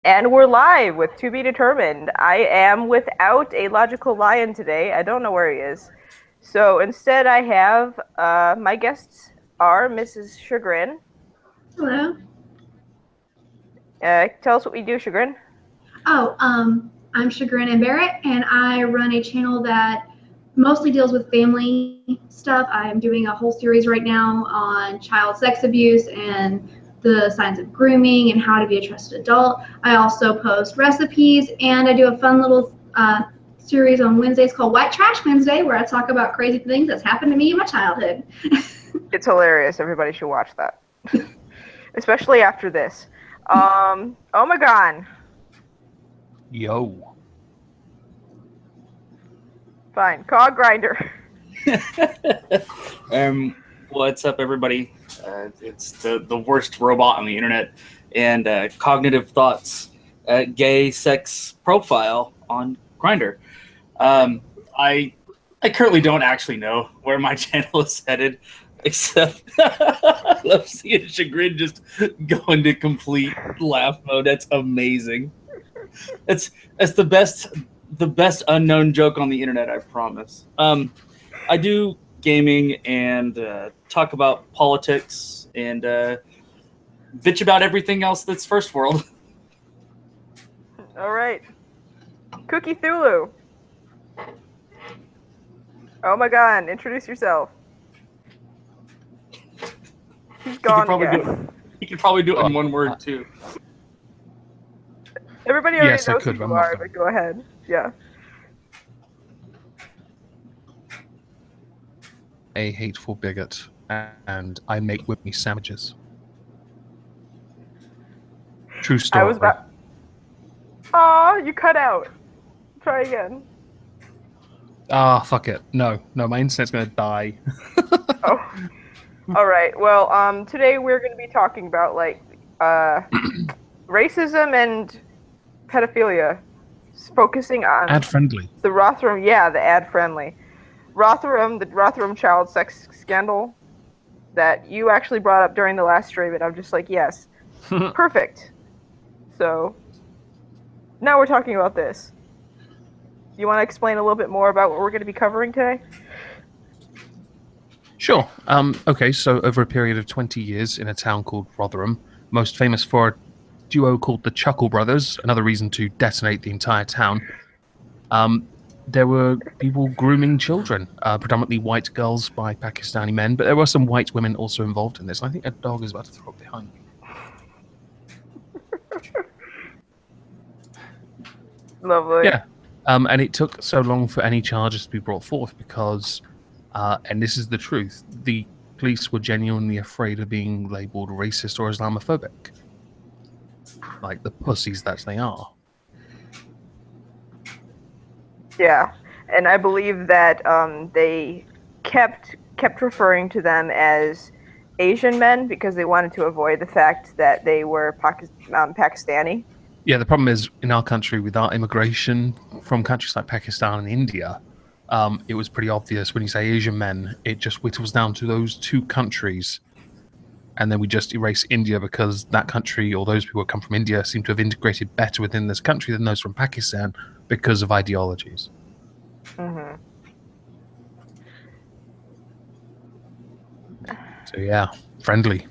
And we're live with To Be Determined. I am without a logical lion today. I don't know where he is. So instead, I have my guests are Mrs. Shagrin. Hello. Tell us what we do, Shagrin. I'm Shagrin and Barret, and I run a channel that mostly deals with family stuff. I'm doing a whole series right now on child sex abuse and the signs of grooming and how to be a trusted adult. I also post recipes, and I do a fun little series on Wednesdays called White Trash Wednesday, where I talk about crazy things that's happened to me in my childhood. It's hilarious. Everybody should watch that, especially after this. Omegon. Yo. Fine. CogGrinder. What's up, everybody? It's the worst robot on the internet, and cognitive thoughts, gay sex profile on Grinder. I currently don't actually know where my channel is headed, except I love seeing Shagrin just go into complete laugh mode. That's amazing. It's the best unknown joke on the internet, I promise. I do gaming and talk about politics and bitch about everything else that's first world. All right. Cookie Thulu. Oh my god, introduce yourself. He's gone again. He could probably do it in one word, too. Everybody already knows who you are, but go ahead. Yeah. A hateful bigot, and I make whipped sandwiches. True story. I was about... Aw, you cut out. Try again. Ah, fuck it. No, my internet's gonna die. Oh. Alright, well, today we're gonna be talking about, like, racism and pedophilia. Focusing on... Ad-friendly. The Rotherham, yeah, the ad-friendly. The Rotherham child sex scandal that you actually brought up during the last stream, and I'm just like, yes, perfect. So, now we're talking about this. You want to explain a little bit more about what we're going to be covering today? Sure. Okay, so over a period of 20 years in a town called Rotherham, most famous for a duo called the Chuckle Brothers, another reason to detonate the entire town, there were people grooming children, predominantly white girls by Pakistani men, but there were some white women also involved in this. I think a dog is about to throw up behind me. Lovely. Yeah. And it took so long for any charges to be brought forth because, and this is the truth, the police were genuinely afraid of being labeled racist or Islamophobic. Like the pussies that they are. Yeah, and I believe that they kept referring to them as Asian men because they wanted to avoid the fact that they were Pakistani. Yeah, the problem is in our country with our immigration from countries like Pakistan and India, it was pretty obvious when you say Asian men, it just whittles down to those two countries. And then we just erase India because that country or those people who come from India seem to have integrated better within this country than those from Pakistan because of ideologies. Mm-hmm. So yeah, friendly.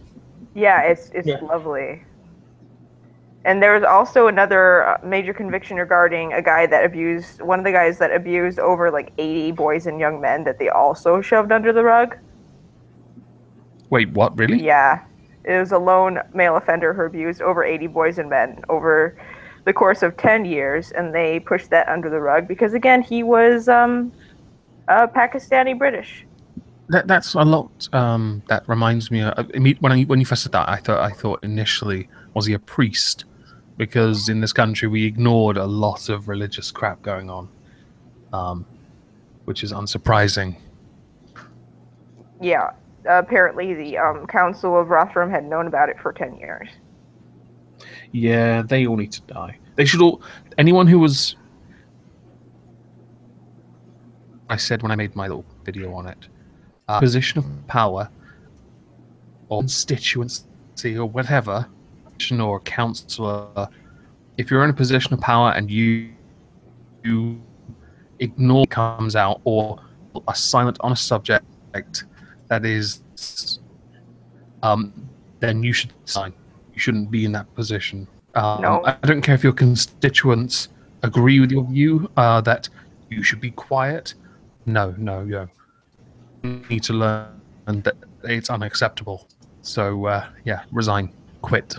Yeah, it's lovely. And there was also another major conviction regarding one of the guys that abused over like 80 boys and young men that they also shoved under the rug. Wait, what? Really? Yeah. It was a lone male offender who abused over 80 boys and men over the course of 10 years, and they pushed that under the rug because, again, he was Pakistani British. That's a lot. That reminds me. When you first said that, I thought initially, was he a priest? Because in this country we ignored a lot of religious crap going on, which is unsurprising. Yeah. Apparently, the Council of Rotherham had known about it for 10 years. Yeah, they all need to die. They should all... Anyone who was... I said when I made my little video on it, position of power, or constituency, or whatever, or councillor, if you're in a position of power and you ignore what comes out or are silent on a subject that is, then you should sign. You shouldn't be in that position. No. I don't care if your constituents agree with your view that you should be quiet. No. You need to learn that it's unacceptable. So, resign. Quit.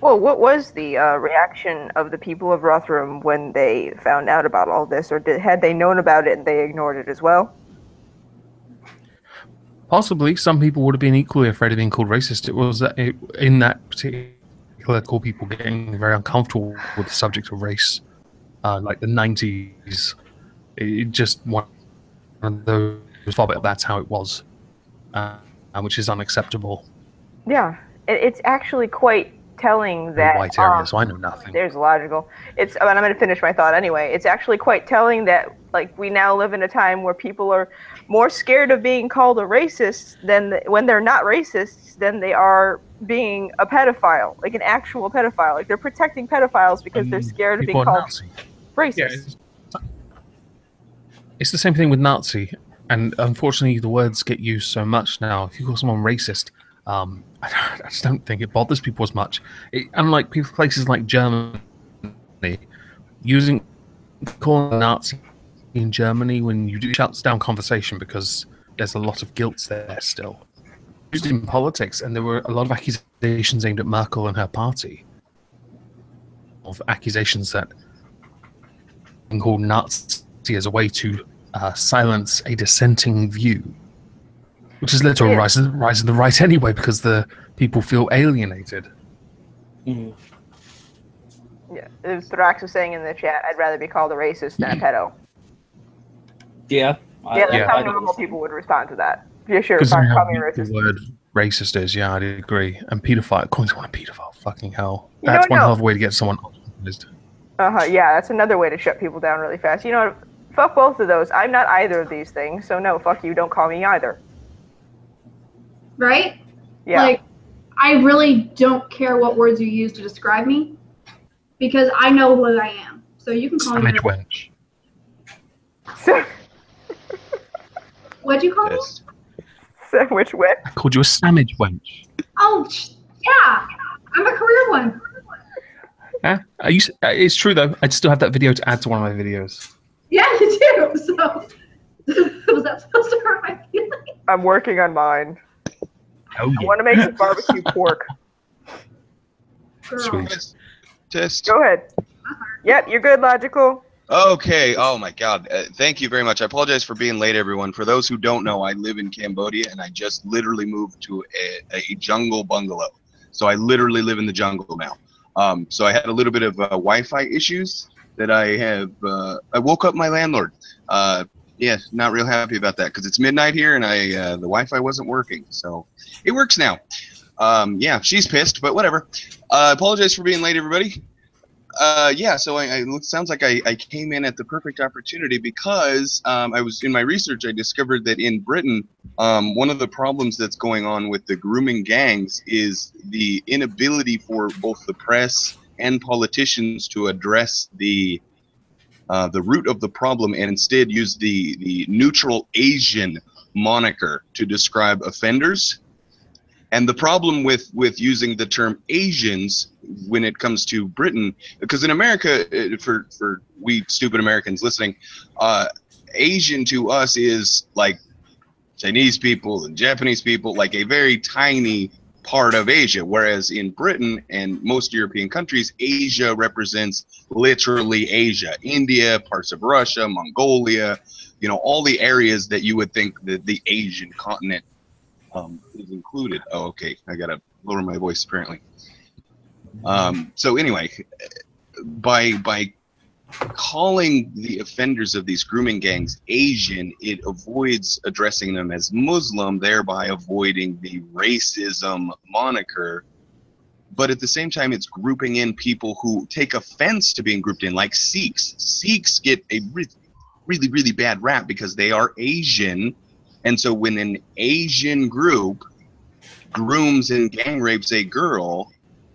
Well, what was the reaction of the people of Rotherham when they found out about all this, or had they known about it and they ignored it as well? Possibly, some people would have been equally afraid of being called racist. It was in that particular call, people getting very uncomfortable with the subject of race, like the 90s. It just one of those, but that's how it was, which is unacceptable. Yeah, it's actually quite telling that white area, so I know nothing. There's logical. But I'm going to finish my thought anyway. It's actually quite telling that like we now live in a time where people are more scared of being called a racist than when they're not racists than they are being a pedophile, like an actual pedophile. Like they're protecting pedophiles because they're scared of being called racist. Yeah, it's the same thing with Nazi, and unfortunately the words get used so much now. If you call someone racist, I just don't think it bothers people as much. Unlike places like Germany, calling Nazi in Germany when you do shuts down conversation because there's a lot of guilt there still. Used in politics, and there were a lot of accusations aimed at Merkel and her party. Of accusations that being called Nazi as a way to silence a dissenting view. Which is led to a rise in the right anyway, because the people feel alienated. Mm-hmm. Yeah, Thrax was saying in the chat, I'd rather be called a racist than a pedo. Yeah. That's how normal people would respond to that. Yeah, sure. Because the word racist is, yeah, I'd agree. And pedophile, calling someone a pedophile, fucking hell. That's one hell of a way to get someone ostracized. Yeah, that's another way to shut people down really fast. You know what? Fuck both of those. I'm not either of these things, so no, fuck you, don't call me either. Right? Yeah. Like, I really don't care what words you use to describe me because I know what I am. So you can call me. Sandwich wench. What'd you call me? Sandwich wench. I called you a sandwich wench. Oh, yeah. I'm a career one. It's true though. I still have that video to add to one of my videos. Yeah, you do. So was that supposed to hurt my feelings? I'm working on mine. Oh, yeah. I want to make some barbecue pork. Girl. Sweet. Just Go ahead. Yep, you're good, Logical. okay. Oh my God. Thank you very much. I apologize for being late, everyone. For those who don't know, I live in Cambodia, and I just literally moved to a jungle bungalow. So I literally live in the jungle now. So I had a little bit of Wi-Fi issues that I have. I woke up my landlord. Yeah, not real happy about that because it's midnight here and the Wi-Fi wasn't working. So it works now. Yeah, she's pissed, but whatever. Apologize for being late, everybody. Yeah, so it sounds like I came in at the perfect opportunity because I was in my research. I discovered that in Britain, one of the problems that's going on with the grooming gangs is the inability for both the press and politicians to address the root of the problem and instead use the neutral Asian moniker to describe offenders. And the problem with using the term Asians when it comes to Britain, because in America, for we stupid Americans listening, Asian to us is like Chinese people and Japanese people, like a very tiny part of Asia, whereas in Britain and most European countries, Asia represents literally Asia, India, parts of Russia, Mongolia, you know, all the areas that you would think that the Asian continent is included. Oh, okay, I gotta lower my voice apparently. So anyway, by calling the offenders of these grooming gangs Asian, it avoids addressing them as Muslim, thereby avoiding the racism moniker. But at the same time, it's grouping in people who take offense to being grouped in, like Sikhs. Sikhs get a really, really bad rap because they are Asian. And so when an Asian group grooms and gang rapes a girl,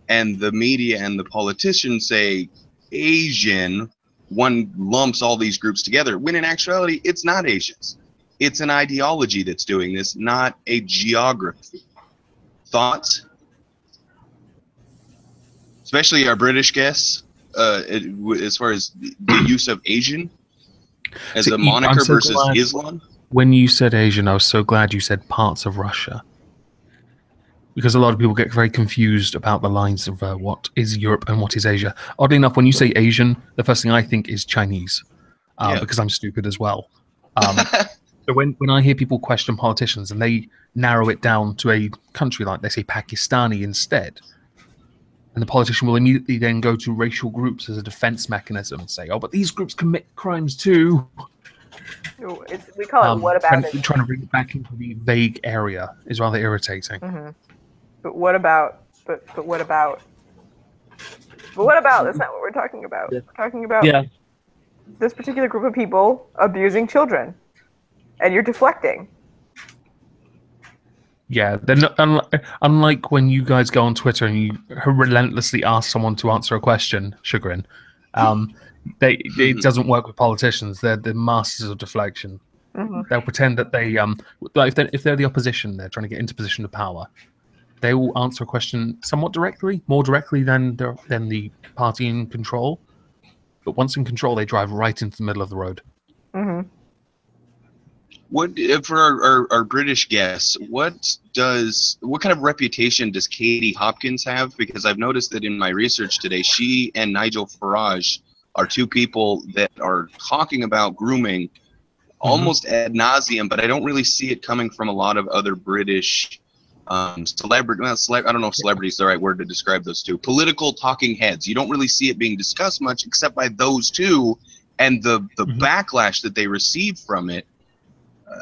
and the media and the politicians say Asian, one lumps all these groups together, when in actuality, it's not Asians. It's an ideology that's doing this, not a geography. Thoughts? Especially our British guests, as far as the use of Asian as a moniker versus Islam. When you said Asian, I was so glad you said parts of Russia. Because a lot of people get very confused about the lines of what is Europe and what is Asia. Oddly enough, when you say Asian, the first thing I think is Chinese, because I'm stupid as well. So when I hear people question politicians and they narrow it down to a country, like they say Pakistani instead, and the politician will immediately then go to racial groups as a defense mechanism and say, oh, but these groups commit crimes too. We call it what about it? Trying to bring it back into the vague area is rather irritating. Mm-hmm. But what about? But what about? But what about? That's not what we're talking about. We're talking about this particular group of people abusing children, and you're deflecting. Yeah, they're not, unlike when you guys go on Twitter and you relentlessly ask someone to answer a question, Shagrin. It doesn't work with politicians. They're the masters of deflection. Mm-hmm. They'll pretend that they if they're the opposition, they're trying to get into position of power. They will answer a question somewhat directly, more directly than the party in control. But once in control, they drive right into the middle of the road. Mm-hmm. What for our British guests? What kind of reputation does Katie Hopkins have? Because I've noticed that in my research today, she and Nigel Farage are two people that are talking about grooming almost ad nauseum, but I don't really see it coming from a lot of other British celebrity. I don't know if celebrity is the right word to describe those two. Political talking heads. You don't really see it being discussed much, except by those two, and the backlash that they receive from it.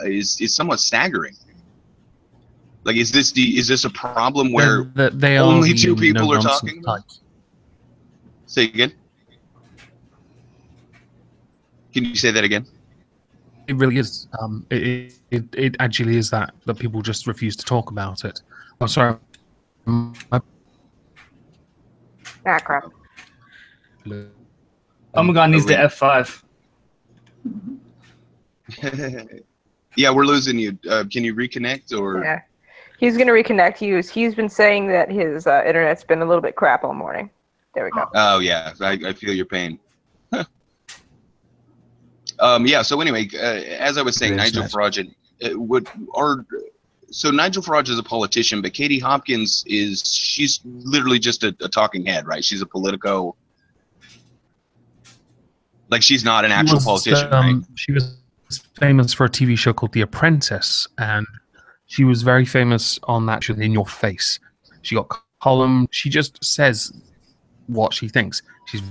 Is somewhat staggering. Like, is this a problem where they only two people are talking about? Say again. Can you say that again? It really is. It actually is that people just refuse to talk about it. I'm sorry. Crap. Omegon needs to F5. Yeah, we're losing you. Can you reconnect or? Yeah, he's gonna reconnect. He's been saying that his internet's been a little bit crap all morning. There we go. Oh yeah, I feel your pain. Yeah. So anyway, as I was saying, Nigel Farage so Nigel Farage is a politician, but Katie Hopkins she's literally just a talking head, right? She's a politico. Like, she's not an actual politician, right? She was famous for a TV show called The Apprentice, and she was very famous on that show, In Your Face. She got column. She just says what she thinks. She's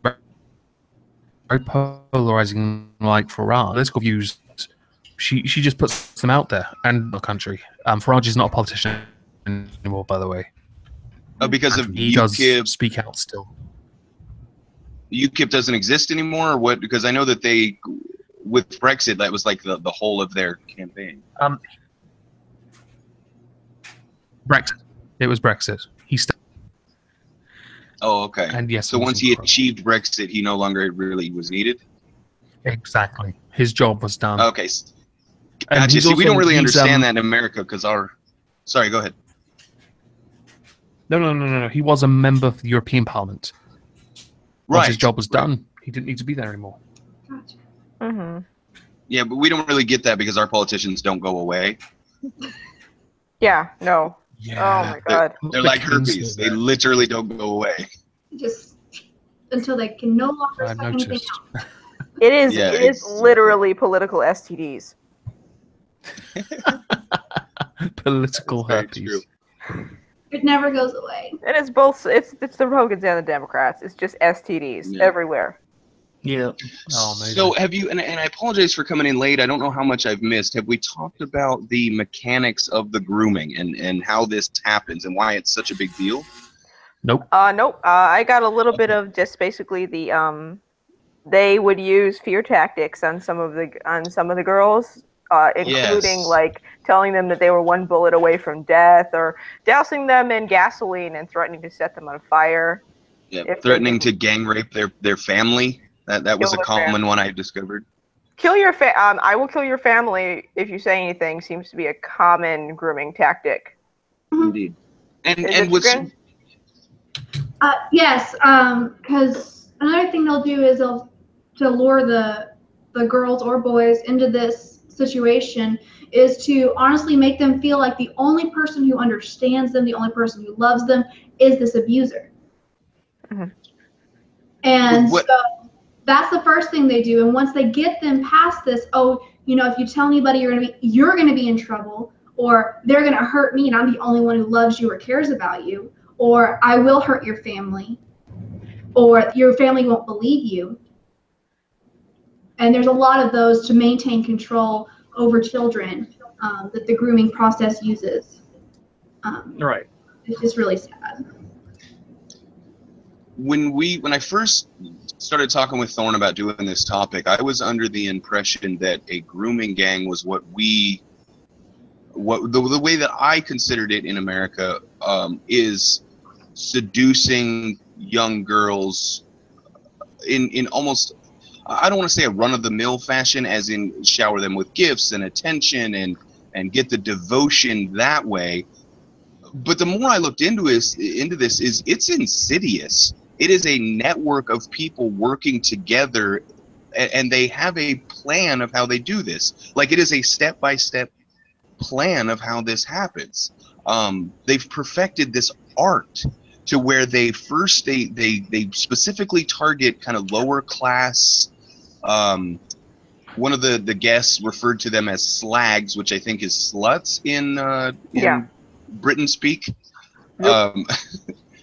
very polarizing, like Farage. Political views. She just puts them out there, and the country. Farage is not a politician anymore, by the way. Because of he does speak out still. UKIP doesn't exist anymore, or what? Because I know that with Brexit, that was like the whole of their campaign. Brexit. It was Brexit. Oh, okay. And yes. So once he achieved Brexit, he no longer really was needed? Exactly. His job was done. Okay. Gotcha. See, we don't really understand that in America because Sorry, go ahead. No. He was a member of the European Parliament. Once his job was done, he didn't need to be there anymore. Gotcha. Mm-hmm. Yeah, but we don't really get that because our politicians don't go away. Yeah, no. Yeah. Oh my God. They're like herpes. They literally don't go away. Just until they can no longer suck anything out. It is literally political STDs. Political herpes. It never goes away. And it's both. It's the Republicans and the Democrats. It's just STDs everywhere. Yeah. Oh, amazing. So have you? And I apologize for coming in late. I don't know how much I've missed. Have we talked about the mechanics of the grooming and how this happens and why it's such a big deal? Nope. Nope. I got a little bit of just basically the they would use fear tactics on some of the girls including Yes. like telling them that they were one bullet away from death, or dousing them in gasoline and threatening to set them on fire. Yeah, If they threatening didn't to gang rape their family. That was kill a their common family. one I discovered. Kill your I will kill your family if you say anything seems to be a common grooming tactic. Indeed. And Is it what's Shagrin? Yes, because another thing they'll do is they'll to lure the girls or boys into this situation is to honestly make them feel like the only person who understands them, the only person who loves them, is this abuser. Mhm. And What- so that's the first thing they do. And once they get them past this, oh, you know, if you tell anybody you're gonna be in trouble, or they're gonna hurt me and I'm the only one who loves you or cares about you, or I will hurt your family, or your family won't believe you. And there's a lot of those to maintain control over children that the grooming process uses. Right. It's just really sad. When I first started talking with Thorne about doing this topic, I was under the impression that a grooming gang was what the way that I considered it in America is seducing young girls in almost, I don't want to say a run-of-the-mill fashion, as in shower them with gifts and attention and get the devotion that way. But the more I looked into this, it's insidious. It is a network of people working together, and they have a plan of how they do this. Like, it is a step-by-step plan of how this happens. They've perfected this art to where they specifically target kind of lower class. One of the guests referred to them as slags, which I think is sluts in Britain speak. Yep.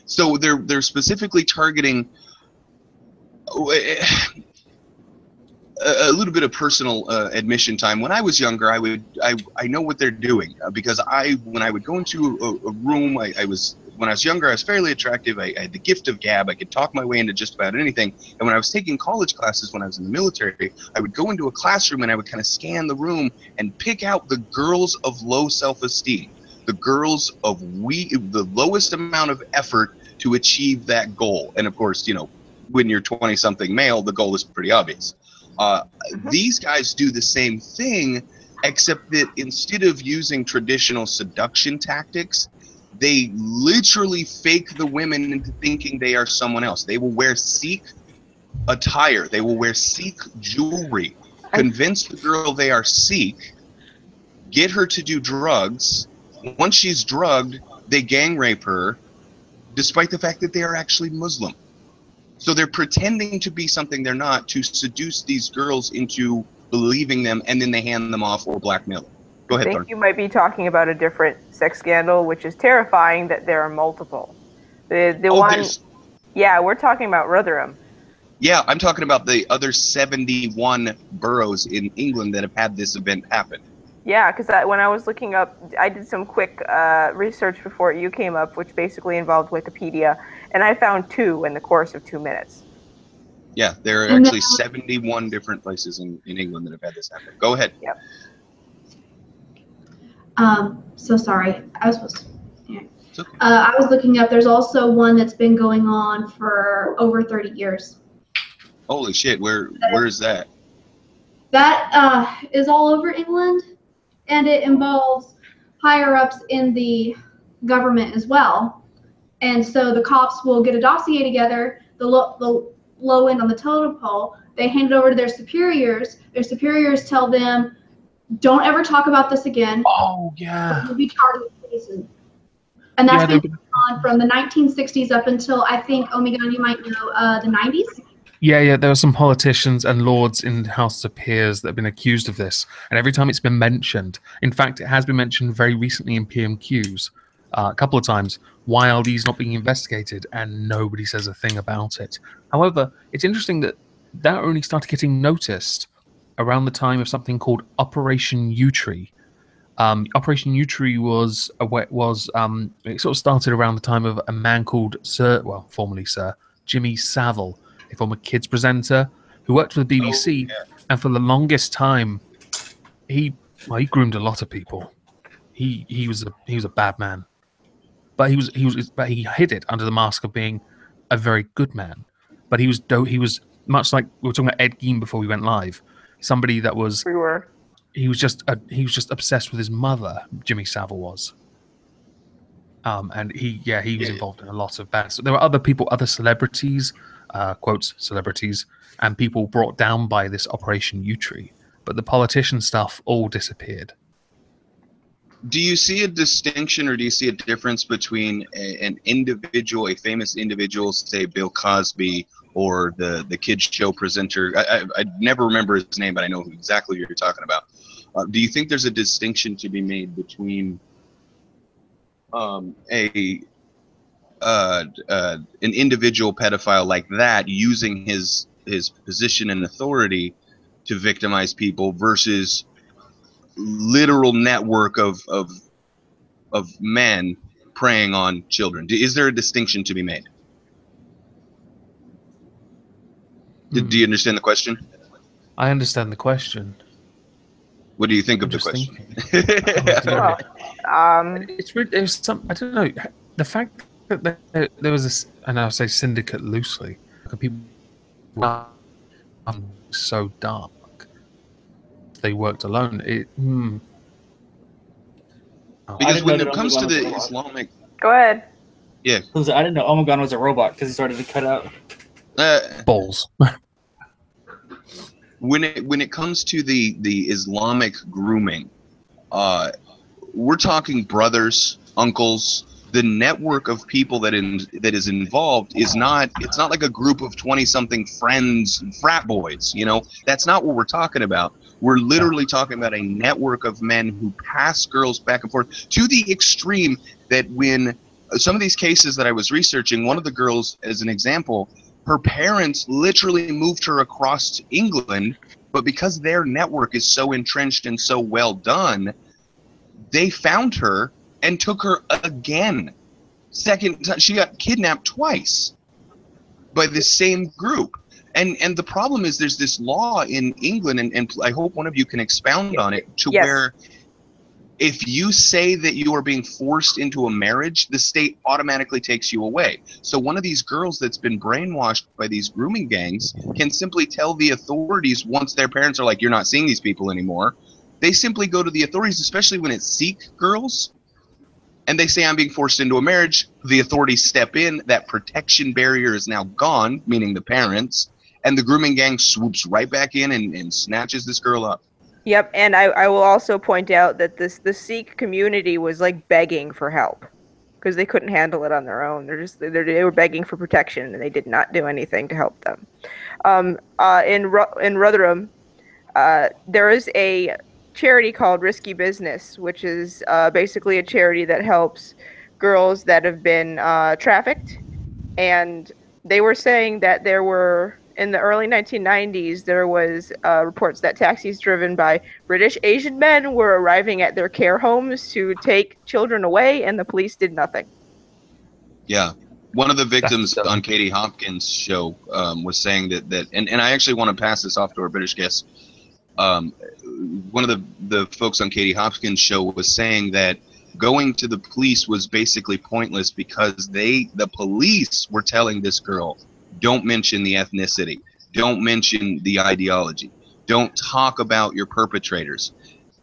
So they're specifically targeting a little bit of personal admission time. When I was younger, I know what they're doing because when I would go into a room, when I was younger, I was fairly attractive. I had the gift of gab. I could talk my way into just about anything. And when I was taking college classes, when I was in the military, I would go into a classroom and I would kind of scan the room and pick out the girls of low self-esteem, the girls of the lowest amount of effort to achieve that goal. And of course, you know, when you're 20-something male, the goal is pretty obvious. These guys do the same thing, except that instead of using traditional seduction tactics, they literally fake the women into thinking they are someone else. They will wear Sikh attire. They will wear Sikh jewelry, convince the girl they are Sikh, get her to do drugs. Once she's drugged, they gang rape her, despite the fact that they are actually Muslim. So they're pretending to be something they're not to seduce these girls into believing them, and then they hand them off or blackmail them. Go ahead, I think Thorne. you might be talking about a different sex scandal, which is terrifying that there are multiple. Yeah, we're talking about Rotherham. Yeah, I'm talking about the other 71 boroughs in England that have had this event happen. Yeah, because when I was looking up, I did some quick research before you came up, which basically involved Wikipedia, and I found 2 in the course of 2 minutes. Yeah, there are actually 71 different places in England that have had this happen. Go ahead. Yep. So sorry. I was supposed to. Yeah. It's okay. I was looking up. There's also one that's been going on for over 30 years. Holy shit! Where is that? That is all over England, and it involves higher ups in the government as well. And so the cops will get a dossier together, the low end on the totem pole. They hand it over to their superiors. Their superiors tell them, "Don't ever talk about this again. Oh yeah. You'll be charged with treason." And that's been going on from the 1960s up until, I think, Omegon, you might know, the 90s. Yeah, there are some politicians and lords in the House of Peers that have been accused of this, and every time it's been mentioned, in fact, it has been mentioned very recently in PMQs a couple of times, while these not being investigated, and nobody says a thing about it. However, it's interesting that only started getting noticed around the time of something called Operation Yewtree. Operation Yewtree was it sort of started around the time of a man called formerly Sir Jimmy Savile, a former kids presenter who worked for the BBC, and for the longest time he Well, he groomed a lot of people. He was a bad man, but he hid it under the mask of being a very good man. But he was much like we were talking about Ed Gein before we went live. Somebody that was We were. he was just obsessed with his mother. Jimmy Savile was. And he was involved in a lot of bad. So there were other people, other celebrities, quotes celebrities, and people brought down by this Operation U-Tree. But the politician stuff all disappeared. Do you see a distinction, or do you see a difference between an individual, a famous individual, say Bill Cosby, or the kids show presenter? I never remember his name, but I know exactly what you're talking about. Do you think there's a distinction to be made between an individual pedophile like that using his position and authority to victimize people versus literal network of men preying on children? Is there a distinction to be made? Do you understand the question? I understand the question. What do you think of the question? It's really, there's some, I don't know, the fact that there was this, and I'll say syndicate loosely, people were so dark. They worked alone. Because when it comes to the Islamic... Go ahead. Yeah. I didn't know Omegon was a robot because he started to cut out. Balls. When it comes to the Islamic grooming, we're talking brothers, uncles. The network of people that is involved is not. It's not like a group of 20-something friends, frat boys. You know, that's not what we're talking about. We're literally talking about a network of men who pass girls back and forth to the extreme that when some of these cases that I was researching, one of the girls, as an example, her parents literally moved her across to England, but because their network is so entrenched and so well done, they found her and took her again. Second time, she got kidnapped twice by the same group. And the problem is there's this law in England, and I hope one of you can expound on it, to where if you say that you are being forced into a marriage, the state automatically takes you away. So one of these girls that's been brainwashed by these grooming gangs can simply tell the authorities once their parents are like, you're not seeing these people anymore. They simply go to the authorities, especially when it's Sikh girls, and they say, I'm being forced into a marriage. The authorities step in. That protection barrier is now gone, meaning the parents, and the grooming gang swoops right back in and snatches this girl up. Yep, and I will also point out that the Sikh community was like begging for help because they couldn't handle it on their own. They were begging for protection, and they did not do anything to help them. In Rotherham, there is a charity called Risky Business, which is basically a charity that helps girls that have been trafficked, and they were saying that there were, in the early 1990s, there was reports that taxis driven by British Asian men were arriving at their care homes to take children away, and the police did nothing. Yeah. One of the victims on Katie Hopkins' show was saying that and I actually want to pass this off to our British guests. One of the folks on Katie Hopkins' show was saying that going to the police was basically pointless because the police were telling this girl, don't mention the ethnicity, don't mention the ideology, don't talk about your perpetrators.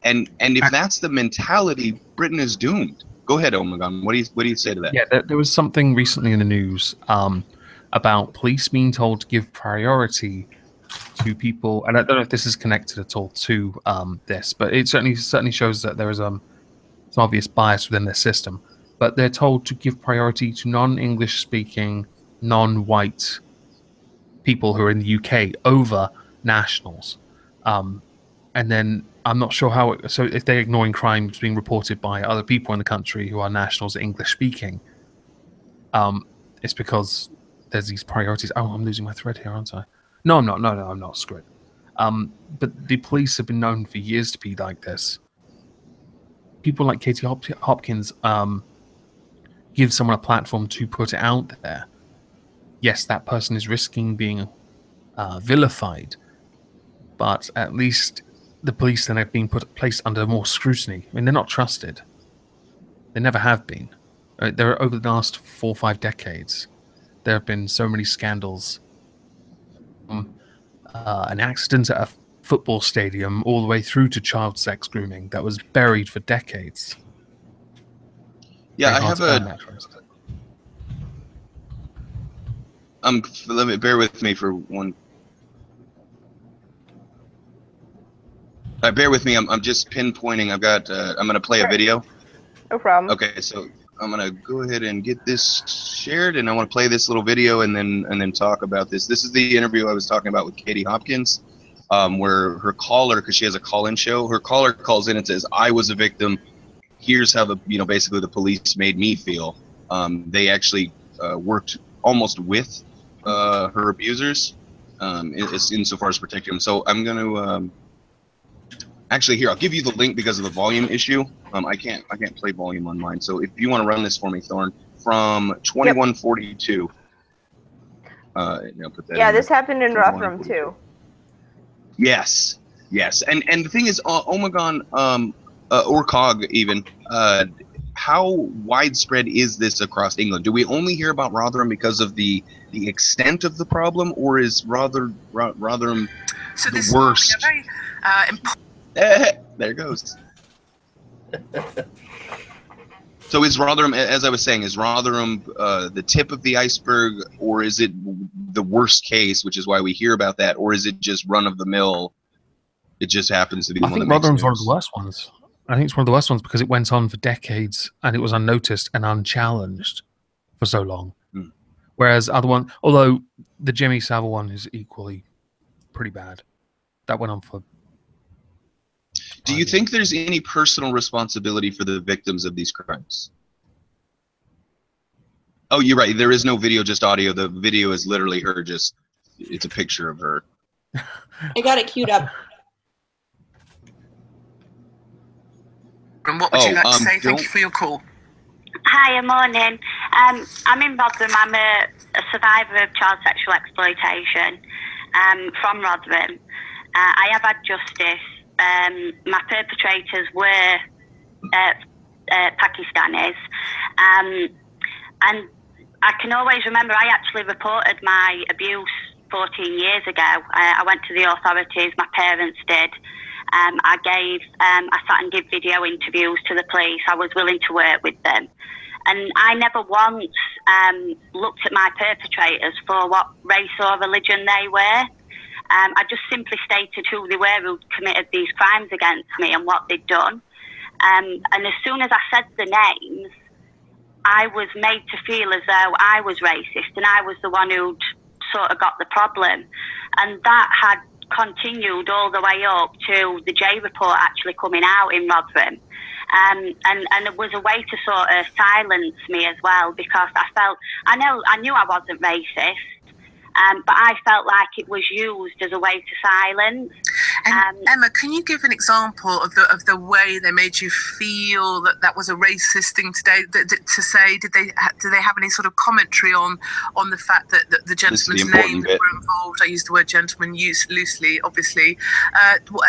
And if that's the mentality, Britain is doomed. Go ahead, Omegon. What do you say to that? Yeah, there was something recently in the news about police being told to give priority to people, and I don't know if this is connected at all to this, but it certainly shows that there is some obvious bias within their system. But they're told to give priority to non-English speaking, non-white people who are in the UK over nationals. And then I'm not sure how. So if they're ignoring crimes being reported by other people in the country who are nationals English speaking, it's because there's these priorities. Oh, I'm losing my thread here, aren't I? No, I'm not. No, I'm not. Screw it. But the police have been known for years to be like this. People like Katie Hopkins give someone a platform to put it out there. Yes, that person is risking being vilified, but at least the police then have been placed under more scrutiny. I mean, they're not trusted. They never have been. There are, over the last 4 or 5 decades, there have been so many scandals. An accident at a football stadium all the way through to child sex grooming that was buried for decades. Yeah, Very I hard have to a. burn that trust. Let me bear with me for one. Bear with me. I'm just pinpointing. I've got. I'm gonna play a video. No problem. Okay, so I'm gonna go ahead and get this shared, and I want to play this little video, and then talk about this. This is the interview I was talking about with Katie Hopkins, where her caller, because she has a call-in show, her caller calls in and says, "I was a victim. Here's how basically the police made me feel." They actually worked almost with her abusers, insofar as protecting them. So I'm gonna. Actually, here, I'll give you the link because of the volume issue. I can't play volume on mine. So if you want to run this for me, Thorn, from 2142. Put that Yeah, in this there. happened in Rotherham too. Yes, yes, and the thing is, Omegon, or COG even, how widespread is this across England? Do we only hear about Rotherham because of the extent of the problem, or is Rotherham the worst? There goes. So is Rotherham, as I was saying, is Rotherham the tip of the iceberg, or is it the worst case, which is why we hear about that, or is it just run of the mill? It just happens to be one that makes Rotherham's news. one of the worst ones. I think it's one of the worst ones because it went on for decades and it was unnoticed and unchallenged for so long. Hmm. Whereas other one, although the Jimmy Savile one is equally pretty bad, that went on for. Do you think there's any personal responsibility for the victims of these crimes? Oh, you're right. There is no video, just audio. The video is literally her. It's a picture of her. I got it queued up. And what would you like to say? Thank you for your call. Hi, morning. I'm in Rotherham. I'm a survivor of child sexual exploitation from Rotherham. I have had justice. My perpetrators were Pakistanis. And I can always remember I actually reported my abuse 14 years ago. I went to the authorities, my parents did. I sat and did video interviews to the police. I was willing to work with them. And I never once looked at my perpetrators for what race or religion they were. I just simply stated who they were who committed these crimes against me and what they'd done. And as soon as I said the names, I was made to feel as though I was racist and I was the one who'd sort of got the problem. And that had continued all the way up to the J report actually coming out in Rotherham. And it was a way to sort of silence me as well, because I knew I wasn't racist, but I felt like it was used as a way to silence. And Emma, can you give an example of the way they made you feel that was a racist thing today to say? Do they have any sort of commentary on the fact that the gentleman's name that were involved? I use the word gentleman loosely, obviously.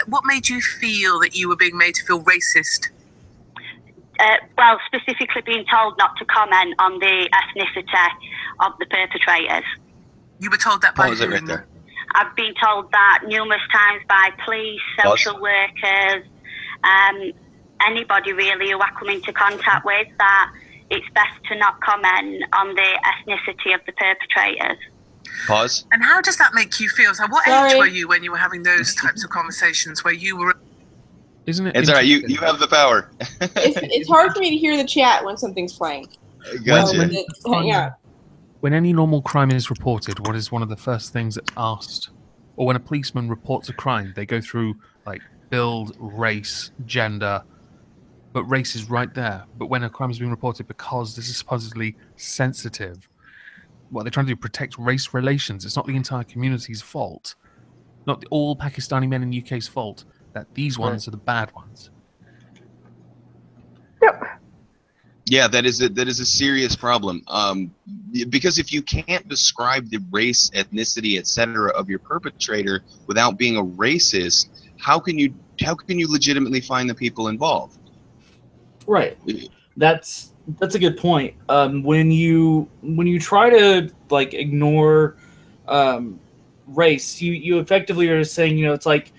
What made you feel that you were being made to feel racist? Well, specifically being told not to comment on the ethnicity of the perpetrators. You were told that by who? Right there. I've been told that numerous times by police, social workers, anybody really who I come into contact with, that it's best to not comment on the ethnicity of the perpetrators. Pause. And how does that make you feel? So what age were you when you were having those types of conversations where you were... Isn't it? It's all right. You have the power. It's hard for me to hear the chat when something's playing. Gotcha. Yeah. When any normal crime is reported, what is one of the first things that's asked? Or when a policeman reports a crime, they go through like build, race, gender, but race is right there. But when a crime is being reported because this is supposedly sensitive, what they're trying to do, protect race relations. It's not the entire community's fault. Not all Pakistani men in the UK's fault. That these ones are the bad ones. Yep. Yeah, that is a serious problem. Because if you can't describe the race, ethnicity, etc. of your perpetrator without being a racist, how can you can you legitimately find the people involved? Right. That's a good point. When you try to like ignore race, you effectively are saying, you know, it's like,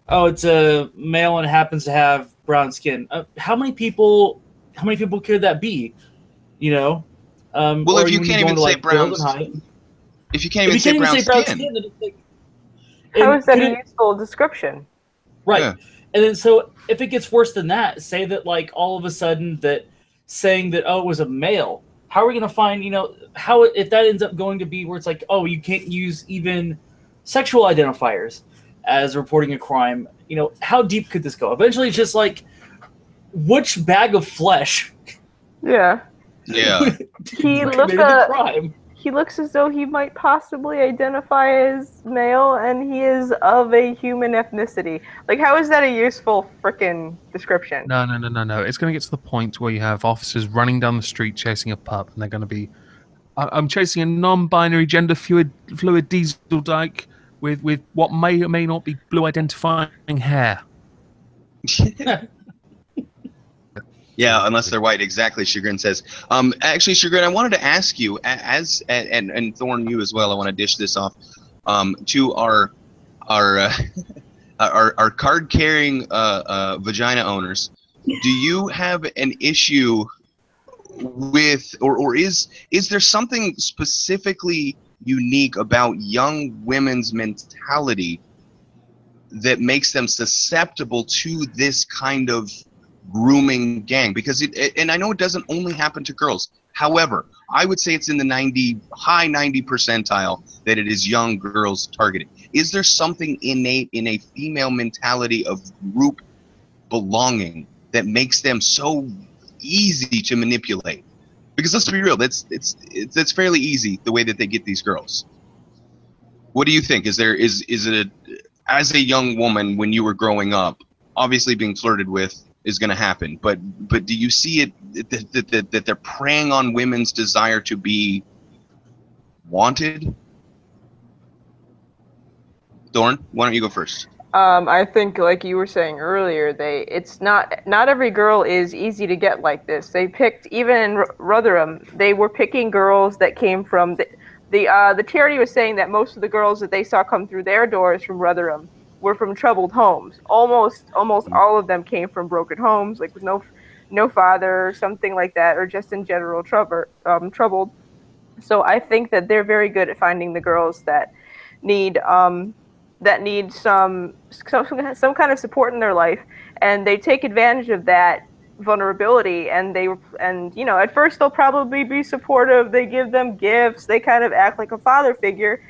oh, it's a male and happens to have brown skin. How many people could that be? You know, Well, or if you when can't go even into say like brown, build and height. if you can't If even you say can't even brown say brown skin, skin, then it's like, How and is that could a it- useful description? right? Yeah. And then so if it gets worse than that, say that like all of a sudden that saying that, oh, it was a male. How are we going to find, you know, how if that ends up going to be where it's like, oh, you can't use even sexual identifiers as reporting a crime? You know, how deep could this go? Eventually, it's just like, which bag of flesh Yeah. yeah. committed the crime? He looks as though he might possibly identify as male, and he is of a human ethnicity. Like, how is that a useful frickin' description? No. It's going to get to the point where you have officers running down the street chasing a pup, and they're going to be, I'm chasing a non-binary, gender fluid diesel dyke with what may or may not be blue identifying hair. Yeah, unless they're white. Exactly, Shagrin says. Actually, Shagrin, I wanted to ask you, and Thorn, you as well. I want to dish this off to our our card-carrying vagina owners. Do you have an issue with, or is there something specifically unique about young women's mentality that makes them susceptible to this kind of grooming gang? Because and I know it doesn't only happen to girls. However, I would say it's in the high 90 percentile that it is young girls targeted. Is there something innate in a female mentality of group belonging that makes them so easy to manipulate? Because let's be real, it's fairly easy the way that they get these girls. What do you think? Is it as a young woman when you were growing up, obviously being flirted with is going to happen, but do you see it that they're preying on women's desire to be wanted? Thorn, why don't you go first? I think, like you were saying earlier, it's not every girl is easy to get like this. They picked, even in Rotherham, they were picking girls that came from the charity was saying that most of the girls that they saw come through their doors from Rotherham were from troubled homes. Almost all of them came from broken homes, like with no father or something like that, or just in general troubled. So I think that they're very good at finding the girls that need some kind of support in their life, and they take advantage of that vulnerability. And you know, at first they'll probably be supportive. They give them gifts. They kind of act like a father figure,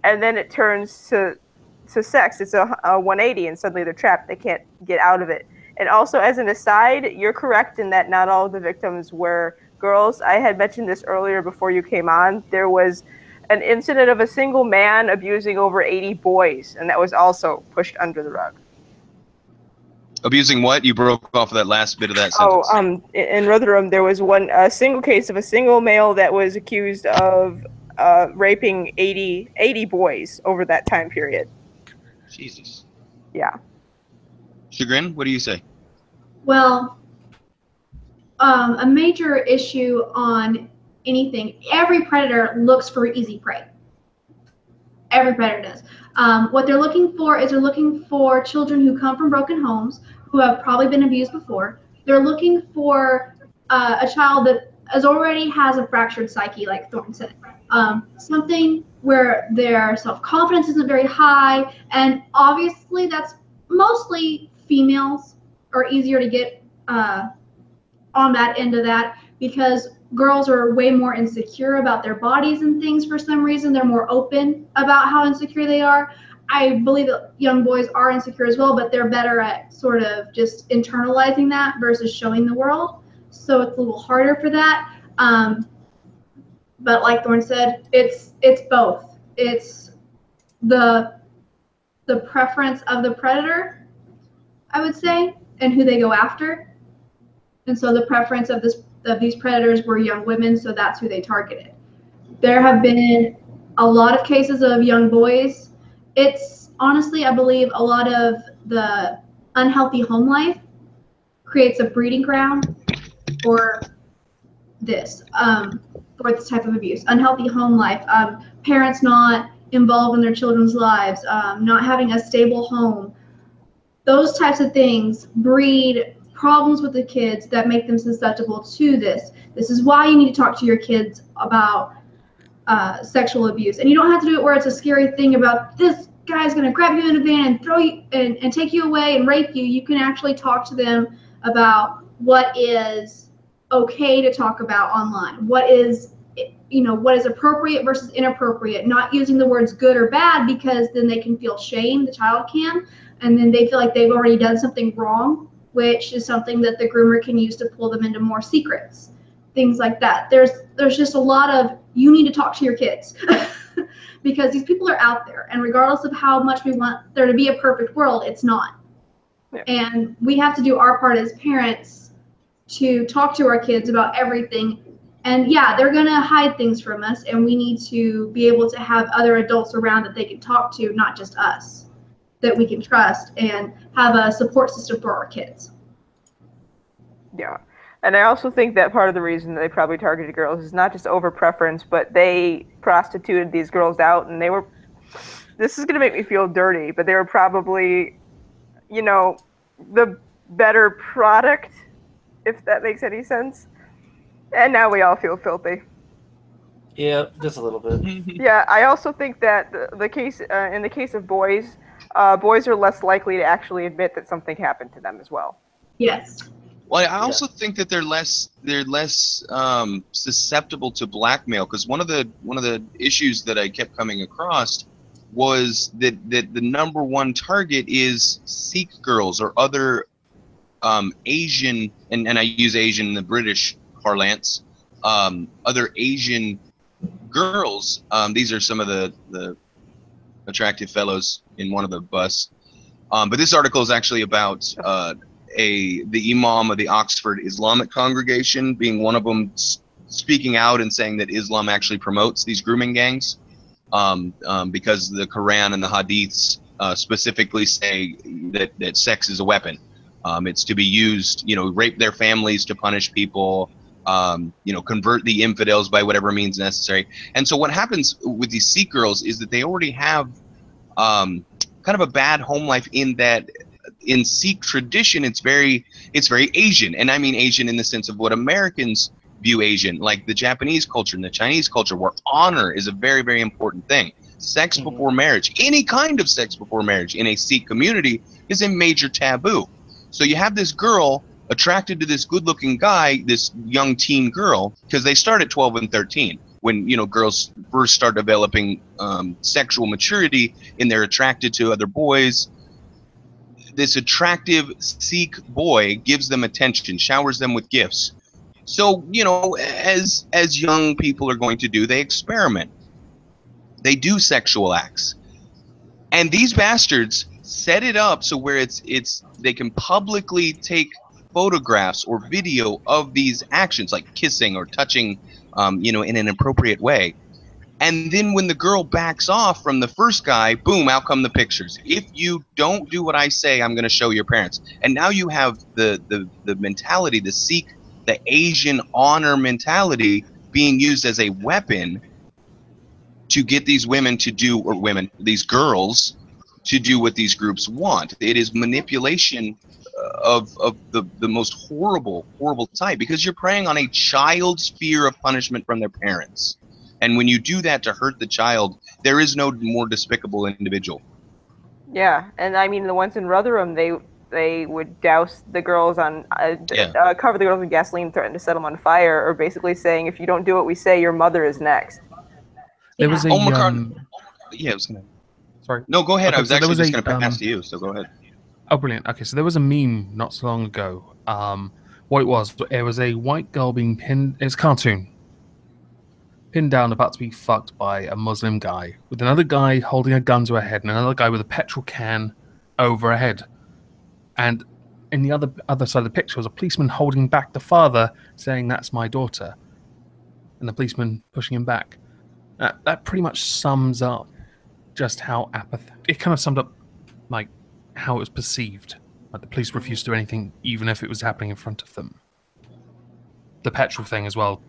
and then it turns to sex. It's a 180, and suddenly they're trapped. They can't get out of it. And also, as an aside, you're correct in that not all of the victims were girls. I had mentioned this earlier before you came on. There was an incident of a single man abusing over 80 boys, and that was also pushed under the rug. Abusing what? You broke off of that last bit of that sentence. In Rotherham, there was a single case of a single male that was accused of raping 80 boys over that time period. Jesus. Yeah. Shagrin, what do you say? Well, a major issue on anything, every predator looks for easy prey. Every predator does. What they're looking for is they're looking for children who come from broken homes, who have probably been abused before. They're looking for a child that already has a fractured psyche, like Thorne said. Something where their self-confidence isn't very high, and obviously that's mostly females are easier to get on that end of that, because girls are way more insecure about their bodies and things for some reason. They're more open about how insecure they are. I believe that young boys are insecure as well, but they're better at sort of just internalizing that versus showing the world. So it's a little harder for that. But like Thorne said, it's both. It's the preference of the predator, I would say, and who they go after. And so the preference of these predators were young women, so that's who they targeted. There have been a lot of cases of young boys. It's honestly, I believe, a lot of the unhealthy home life creates a breeding ground for this type of abuse. Unhealthy home life, parents not involved in their children's lives, not having a stable home. Those types of things breed problems with the kids that make them susceptible to this. This is why you need to talk to your kids about sexual abuse. And you don't have to do it where it's a scary thing about this guy's going to grab you in a van and throw you and take you away and rape you. You can actually talk to them about what is okay to talk about online. What is appropriate versus inappropriate, not using the words good or bad, because then they can feel shame, the child can, and then they feel like they've already done something wrong, which is something that the groomer can use to pull them into more secrets, things like that. There's just a lot of, you need to talk to your kids because these people are out there, and regardless of how much we want there to be a perfect world, it's not. Yeah. And we have to do our part as parents to talk to our kids about everything. And yeah, they're going to hide things from us, and we need to be able to have other adults around that they can talk to, not just us, that we can trust, and have a support system for our kids. Yeah. And I also think that part of the reason they probably targeted girls is not just over preference, but they prostituted these girls out, and they were, this is going to make me feel dirty, but they were probably, the better product, if that makes any sense. And now we all feel filthy. Yeah, just a little bit. Yeah, I also think that the case in the case of boys, boys are less likely to actually admit that something happened to them as well. Yes. Well, I also think that they're less susceptible to blackmail, because one of the issues that I kept coming across was that the number one target is Sikh girls or other Asian, and I use Asian in the British parlance, other Asian girls. These are some of the attractive fellows in one of the bus. But this article is actually about the imam of the Oxford Islamic congregation being one of them, speaking out and saying that Islam actually promotes these grooming gangs, because the Quran and the Hadiths specifically say that sex is a weapon. It's to be used, rape their families to punish people, convert the infidels by whatever means necessary. And so what happens with these Sikh girls is that they already have kind of a bad home life, in that in Sikh tradition, it's very Asian. And I mean Asian in the sense of what Americans view Asian, like the Japanese culture and the Chinese culture, where honor is a very, very important thing. Sex before marriage, any kind of sex before marriage in a Sikh community is a major taboo. So you have this girl attracted to this good-looking guy, this young teen girl, because they start at 12 and 13, when girls first start developing sexual maturity, and they're attracted to other boys. This attractive Sikh boy gives them attention, showers them with gifts. So as young people are going to do, they experiment. They do sexual acts, and these bastards set it up so where they can publicly take photographs or video of these actions, like kissing or touching, in an appropriate way. And then when the girl backs off from the first guy, boom, out come the pictures. If you don't do what I say, I'm going to show your parents. And now you have the mentality, the Sikh, the Asian honor mentality being used as a weapon to get these women to do, or these girls to do what these groups want. It is manipulation of the most horrible type, because you're preying on a child's fear of punishment from their parents. And when you do that to hurt the child, there is no more despicable individual. Yeah, and I mean, the ones in Rotherham, they would douse the girls on, cover the girls in gasoline, threaten to set them on fire, or basically saying, if you don't do what we say, your mother is next. There was a Omegon. I was gonna. Sorry. No, go ahead. Okay, I was actually just gonna pass to you. So go ahead. Oh, brilliant. Okay, so there was a meme not so long ago. What it was a white girl being pinned. It's a cartoon. Pinned down, about to be fucked by a Muslim guy, with another guy holding a gun to her head, and another guy with a petrol can over her head. And in the other side of the picture was a policeman holding back the father, saying, "That's my daughter," and the policeman pushing him back. That pretty much sums up just how apathetic. It kind of summed up like how it was perceived Like the police refused to do anything, even if it was happening in front of them. The petrol thing as well.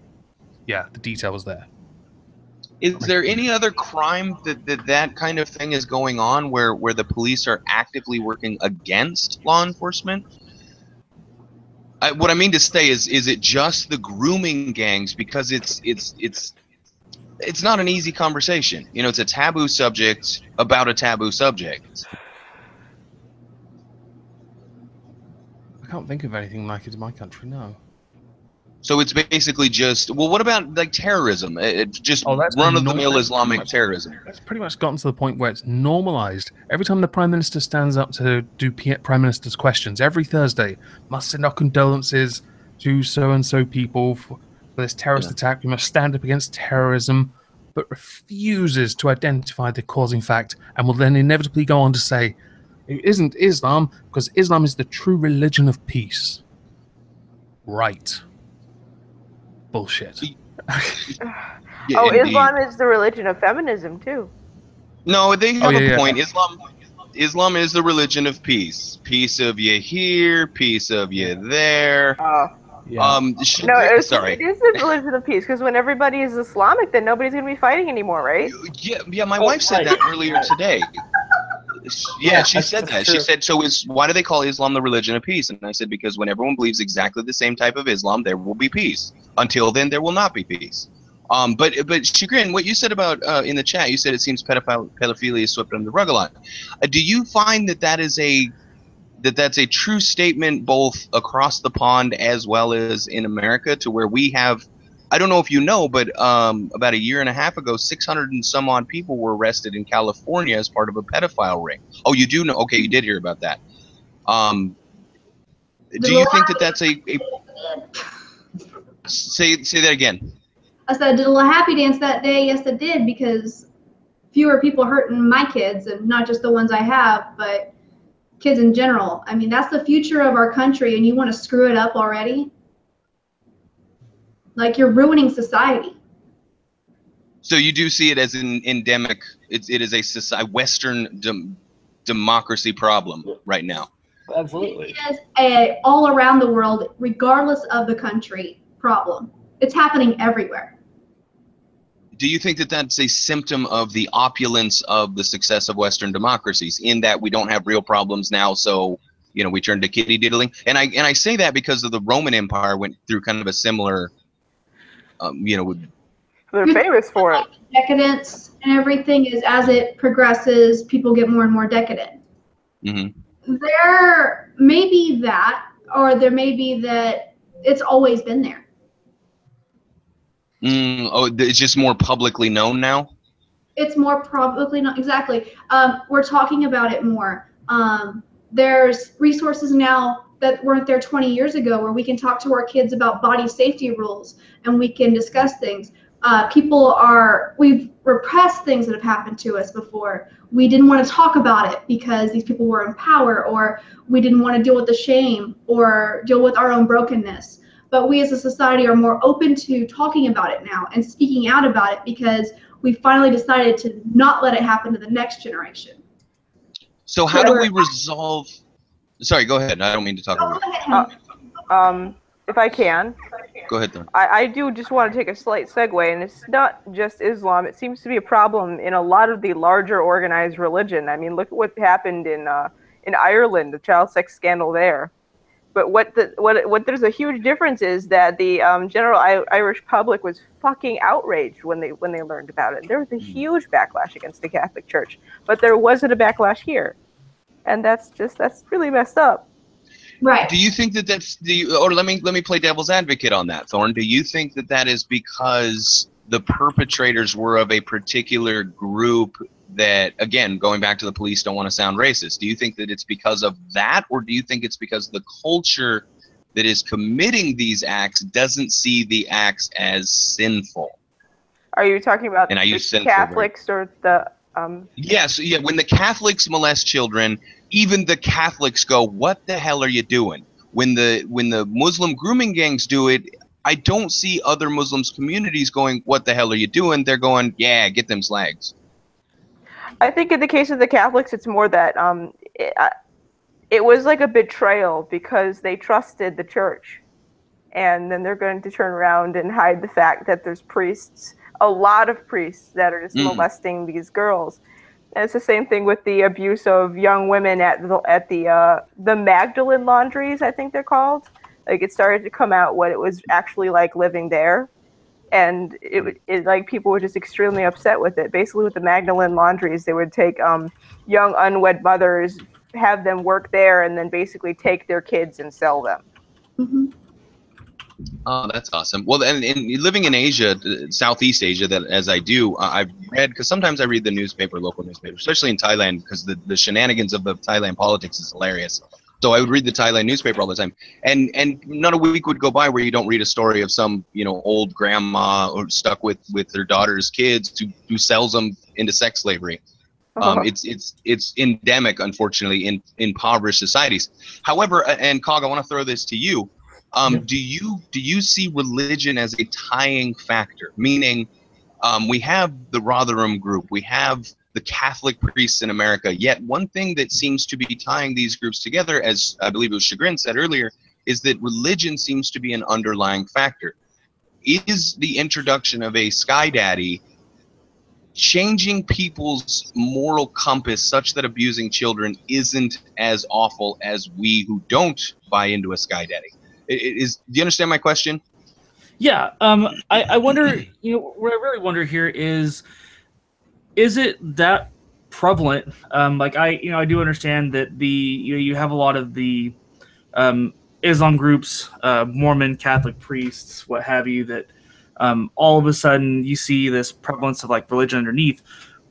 Yeah, the detail was there. Is there any other crime that kind of thing is going on where the police are actively working against law enforcement? What I mean to say is it just the grooming gangs? Because it's not an easy conversation. You know, it's a taboo subject about a taboo subject. I can't think of anything like it in my country, no. So it's basically just, well, what about like terrorism? It's just that's run-of-the-mill Islamic terrorism. It's pretty much gotten to the point where it's normalized. Every time the Prime Minister stands up to do Prime Minister's questions, every Thursday, must send our condolences to so-and-so people for this terrorist attack. We must stand up against terrorism, but refuses to identify the causing fact, and will then inevitably go on to say, it isn't Islam, because Islam is the true religion of peace. Right. Bullshit. Islam is the religion of feminism too. No, they have a point. Islam is the religion of peace. Peace of you here, peace of you there. Sorry. It is the religion of peace, because when everybody is Islamic, then nobody's going to be fighting anymore, right? Yeah. My wife said that earlier today. Yeah, she said that. She said, why do they call Islam the religion of peace? And I said, because when everyone believes exactly the same type of Islam, there will be peace. Until then, there will not be peace. But Shagrin, what you said about in the chat, you said it seems pedophilia is swept under the rug a lot. Do you find that's a true statement both across the pond as well as in America, to where we have, I don't know if you know, but about a year and a half ago, 600 and some odd people were arrested in California as part of a pedophile ring. Oh, you do know? Okay, you did hear about that. Do you think that's a say that again? I said, did a little happy dance that day? Yes, it did, because fewer people hurting my kids, and not just the ones I have, but kids in general. I mean, that's the future of our country, and you want to screw it up already? Like, you're ruining society. So you do see it as an endemic, it is a Western democracy problem right now. Absolutely. It is a all around the world, regardless of the country, problem. It's happening everywhere. Do you think that's a symptom of the opulence of the success of Western democracies, in that we don't have real problems now, so we turn to kitty diddling? And I say that because of the Roman Empire went through kind of a similar they're famous for it. Decadence and everything is, as it progresses, people get more and more decadent. Mm-hmm. There may be that, or there may be that it's always been there. It's just more publicly known now? It's more publicly known, exactly. We're talking about it more. There's resources now that weren't there 20 years ago, where we can talk to our kids about body safety rules, and we can discuss things. We've repressed things that have happened to us before. We didn't want to talk about it because these people were in power, or we didn't want to deal with the shame or deal with our own brokenness. But we as a society are more open to talking about it now and speaking out about it, because we finally decided to not let it happen to the next generation. So how do we resolve... Sorry, go ahead. I don't mean to talk over you. If I can. Go ahead, then. I do just want to take a slight segue, and it's not just Islam. It seems to be a problem in a lot of the larger organized religion. I mean, look at what happened in Ireland, the child sex scandal there. But what there's a huge difference is that the general Irish public was fucking outraged when they learned about it. There was a huge backlash against the Catholic Church, but there wasn't a backlash here. And that's really messed up. Right. Do you think or let me play devil's advocate on that, Thorne. Do you think that is because the perpetrators were of a particular group that, again, going back to the police don't want to sound racist, do you think that it's because of that, or do you think it's because the culture that is committing these acts doesn't see the acts as sinful? Are you talking about the Catholics or the... Yes, yeah. When the Catholics molest children, even the Catholics go, "What the hell are you doing?" When the Muslim grooming gangs do it, I don't see other Muslims communities going, "What the hell are you doing?" They're going, "Yeah, get them slags." I think in the case of the Catholics, it's more that it was like a betrayal because they trusted the church. And then they're going to turn around and hide the fact that there's priests, a lot of priests that are just molesting these girls. And it's the same thing with the abuse of young women at the Magdalene laundries, I think they're called. Like, it started to come out what it was actually like living there. And it like, people were just extremely upset with it. Basically, with the Magdalene laundries, they would take young unwed mothers, have them work there, and then basically take their kids and sell them. Mm-hmm. Oh, that's awesome. Well, and living in Asia, Southeast Asia, that as I do, I've read, because sometimes I read the newspaper, local newspaper, especially in Thailand, because the shenanigans of the Thailand politics is hilarious. So I would read the Thailand newspaper all the time, and not a week would go by where you don't read a story of some, you know, old grandma or stuck with their daughter's kids who sells them into sex slavery. It's endemic, unfortunately, in impoverished societies. However, and Cog, I want to throw this to you. Do you see religion as a tying factor? Meaning, we have the Rotherham group, we have the Catholic priests in America, yet one thing that seems to be tying these groups together, as I believe it was Shagrin said earlier, is that religion seems to be an underlying factor. Is the introduction of a Sky Daddy changing people's moral compass such that abusing children isn't as awful as we who don't buy into a Sky Daddy? Do you understand my question? Yeah. I wonder, you know, what I really wonder here is it that prevalent? Like, I do understand that you have a lot of the Islam groups, Mormon, Catholic priests, what have you, that all of a sudden you see this prevalence of like religion underneath.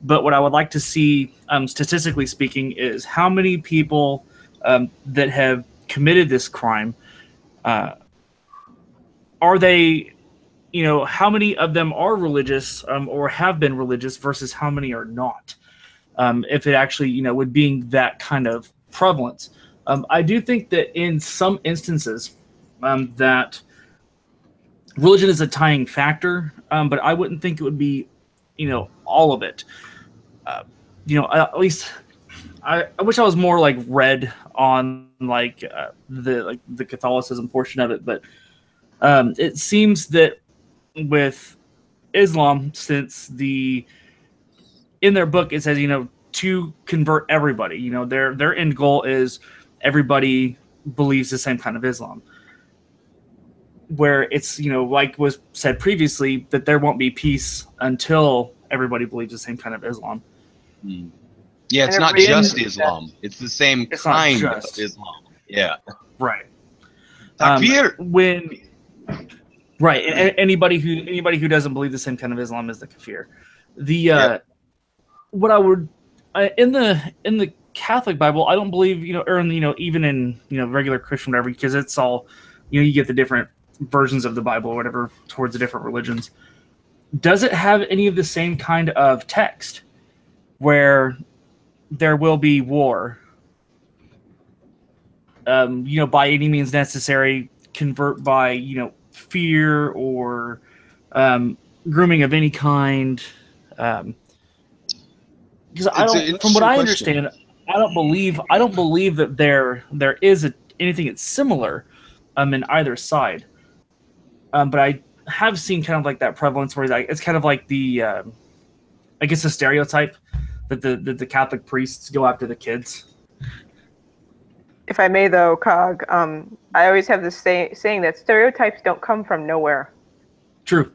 But what I would like to see, statistically speaking, is how many people that have committed this crime, are they, you know, how many of them are religious or have been religious versus how many are not? If it actually, you know, would being that kind of prevalence. I do think that in some instances that religion is a tying factor, but I wouldn't think it would be, you know, all of it. You know, at least I wish I was more like read on like the Catholicism portion of it, but it seems that with Islam, since in their book it says, you know, to convert everybody, you know, their end goal is everybody believes the same kind of Islam. Where it's, you know, like was said previously, that there won't be peace until everybody believes the same kind of Islam. Yeah, it's not just Islam. It's the same kind of Islam. Yeah. Right. Takfir. Right. And anybody who doesn't believe the same kind of Islam is the kafir. What I would in the Catholic Bible, I don't believe, you know, or in, you know, even in, you know, regular Christian whatever, because it's all, you know, you get the different versions of the Bible or whatever towards the different religions. Does it have any of the same kind of text where there will be war? You know, by any means necessary, convert by, you know, fear or grooming of any kind. Because from what I understand, I don't believe that there is anything that's similar in either side. But I have seen kind of like that prevalence where it's kind of like the I guess the stereotype that the Catholic priests go after the kids. If I may, though, Cog, I always have this saying that stereotypes don't come from nowhere. True.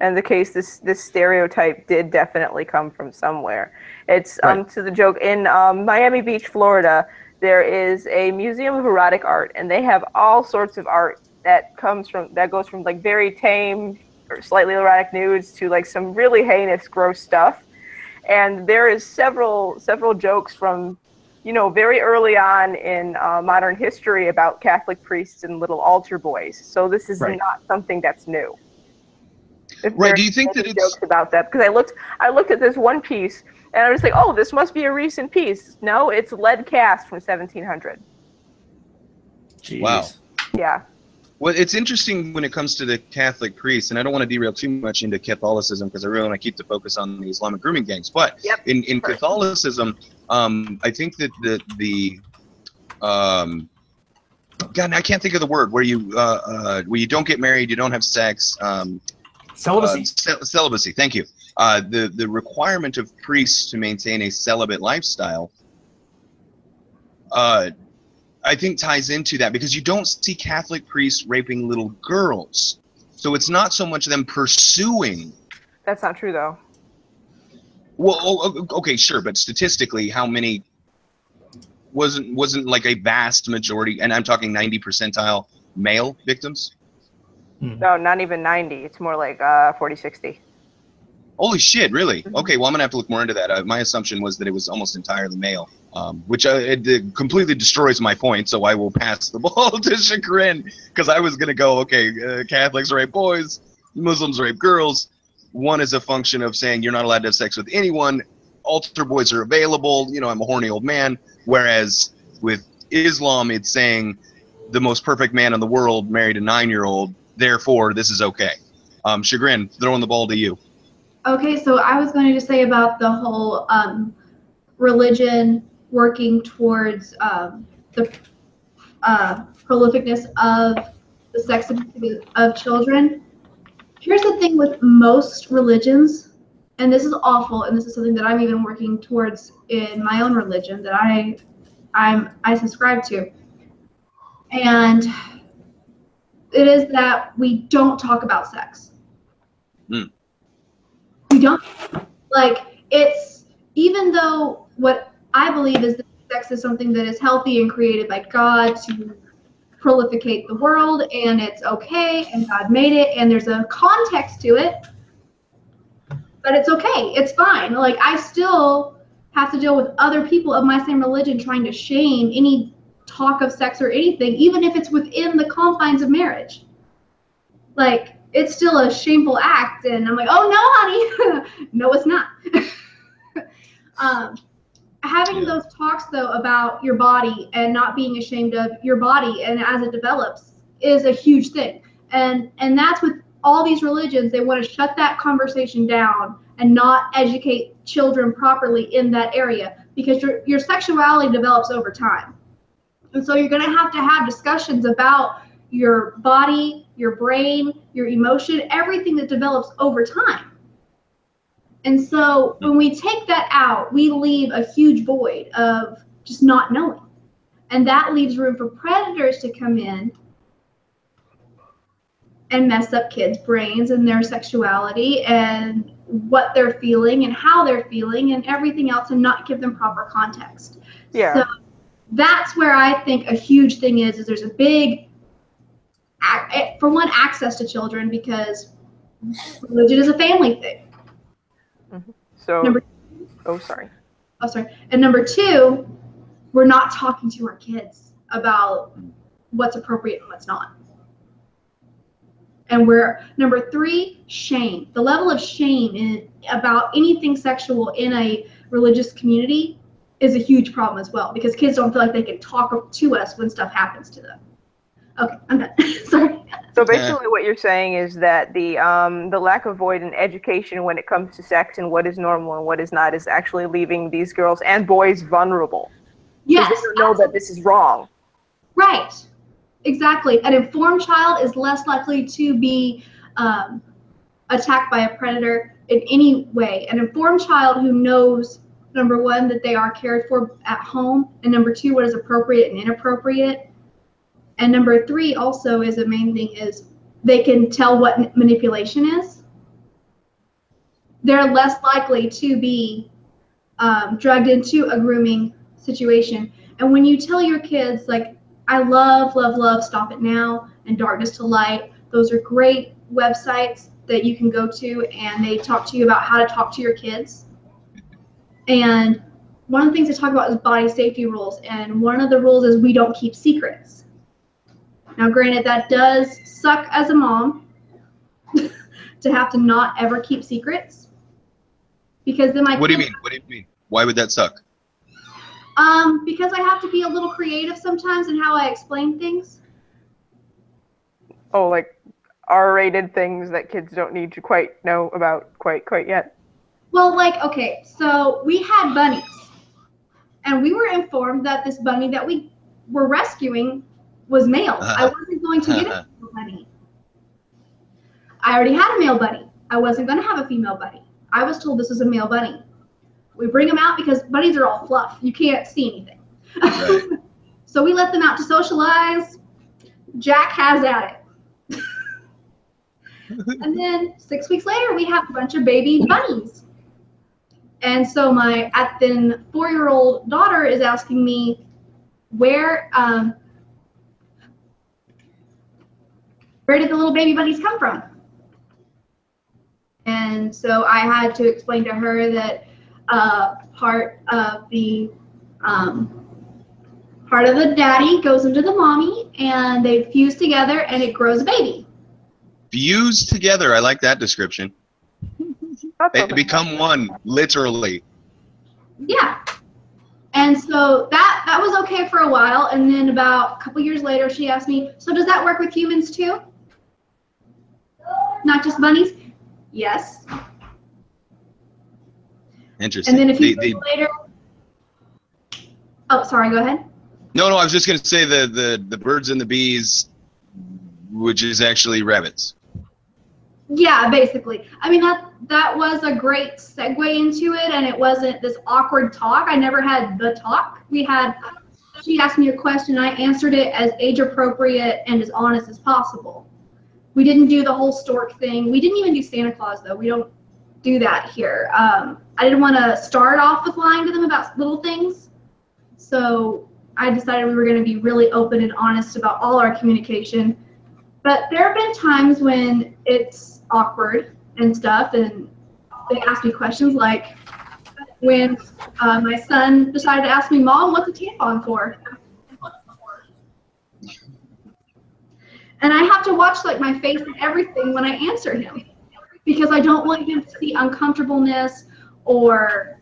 And the case, this stereotype did definitely come from somewhere. It's to the joke in Miami Beach, Florida. There is a museum of erotic art, and they have all sorts of art that goes from like very tame or slightly erotic nudes to like some really heinous, gross stuff. And there is several jokes from, you know, very early on in modern history about Catholic priests and little altar boys. So this is not something that's new. Right? Do you think that it's jokes about that? Because I looked at this one piece and I was like, oh, this must be a recent piece. No, it's lead cast from 1700. Jeez. Wow. Yeah. Well, it's interesting when it comes to the Catholic priests, and I don't want to derail too much into Catholicism because I really want to keep the focus on the Islamic grooming gangs. But in Catholicism, I think that God, I can't think of the word where you don't get married, you don't have sex. Celibacy. Celibacy. Thank you. The requirement of priests to maintain a celibate lifestyle, I think ties into that because you don't see Catholic priests raping little girls, so it's not so much them pursuing. That's not true, though. Well, okay, sure, but statistically, how many? Wasn't like a vast majority, and I'm talking 90 percentile male victims? No, not even 90. It's more like 40, 60. Holy shit, really? Okay, well, I'm going to have to look more into that. My assumption was that it was almost entirely male, which it completely destroys my point, so I will pass the ball to Shagrin, because I was going to go, okay, Catholics rape boys, Muslims rape girls. One is a function of saying you're not allowed to have sex with anyone. Altar boys are available. You know, I'm a horny old man. Whereas with Islam, it's saying the most perfect man in the world married a 9-year-old. Therefore, this is okay. Shagrin, throwing the ball to you. Okay, so I was going to just say about the whole religion working towards the prolificness of the sex of children. Here's the thing with most religions, and this is awful, and this is something that I'm even working towards in my own religion that I subscribe to, and it is that we don't talk about sex. We don't. Like, it's, even though what I believe is that sex is something that is healthy and created by God to prolificate the world, and it's okay, and God made it, and there's a context to it, but it's okay, it's fine. Like, I still have to deal with other people of my same religion trying to shame any talk of sex or anything, even if it's within the confines of marriage. Like, it's still a shameful act, and I'm like, oh no, honey. No, it's not. Having those talks, though, about your body and not being ashamed of your body and as it develops is a huge thing. And that's with all these religions. They want to shut that conversation down and not educate children properly in that area, because your sexuality develops over time. And so you're going to have discussions about your body, your brain, your emotion, everything that develops over time. And so when we take that out, we leave a huge void of just not knowing. And that leaves room for predators to come in and mess up kids' brains and their sexuality and what they're feeling and how they're feeling and everything else, and not give them proper context. Yeah. So that's where I think a huge thing is there's a big, for one, access to children, because religion is a family thing. So, And number two, we're not talking to our kids about what's appropriate and what's not. And number three, shame. The level of shame about anything sexual in a religious community is a huge problem as well, because kids don't feel like they can talk to us when stuff happens to them. Okay, I'm done. Sorry. So basically what you're saying is that the lack of void in education when it comes to sex and what is normal and what is not is actually leaving these girls and boys vulnerable. Yes. Because they don't know that this is wrong. Right. Exactly. An informed child is less likely to be attacked by a predator in any way. An informed child who knows, number one, that they are cared for at home, and number two, what is appropriate and inappropriate. And number three also is a main thing is they can tell what manipulation is. They're less likely to be dragged into a grooming situation. And when you tell your kids, like, I love Stop It Now and Darkness to Light, those are great websites that you can go to, and they talk to you about how to talk to your kids. And one of the things they talk about is body safety rules, and one of the rules is we don't keep secrets. Now, granted, that does suck as a mom to have to not ever keep secrets, because then What do you mean? What do you mean? Why would that suck? Because I have to be a little creative sometimes in how I explain things. Oh, like R-rated things that kids don't need to quite know about quite yet. Well, like, okay, so we had bunnies, and we were informed that this bunny that we were rescuing was male. I wasn't going to get a female bunny. I already had a male bunny. I wasn't going to have a female bunny. I was told this was a male bunny. We bring them out because bunnies are all fluff. You can't see anything. Right. So we let them out to socialize. Jack has at it. And then 6 weeks later, we have a bunch of baby bunnies. And so my then 4-year-old daughter is asking me where did the little baby bunnies come from? And so I had to explain to her that part of the daddy goes into the mommy, and they fuse together, and it grows a baby. Fuse together. I like that description. They become one, literally. Yeah. And so that was okay for a while, and then about a couple years later, she asked me, so does that work with humans too? Not just bunnies? Yes. Interesting. And then a few years later, oh, sorry, go ahead. No, I was just going to say the birds and the bees, which is actually rabbits. Yeah, basically. I mean, that was a great segue into it, and it wasn't this awkward talk. I never had the talk. She asked me a question, and I answered it as age appropriate and as honest as possible. We didn't do the whole stork thing. We didn't even do Santa Claus, though. We don't do that here. I didn't want to start off with lying to them about little things, so I decided we were going to be really open and honest about all our communication. But there have been times when it's awkward and stuff, and they ask me questions like when my son decided to ask me, Mom, what's a tampon for? And I have to watch like my face and everything when I answer him, because I don't want him to see uncomfortableness or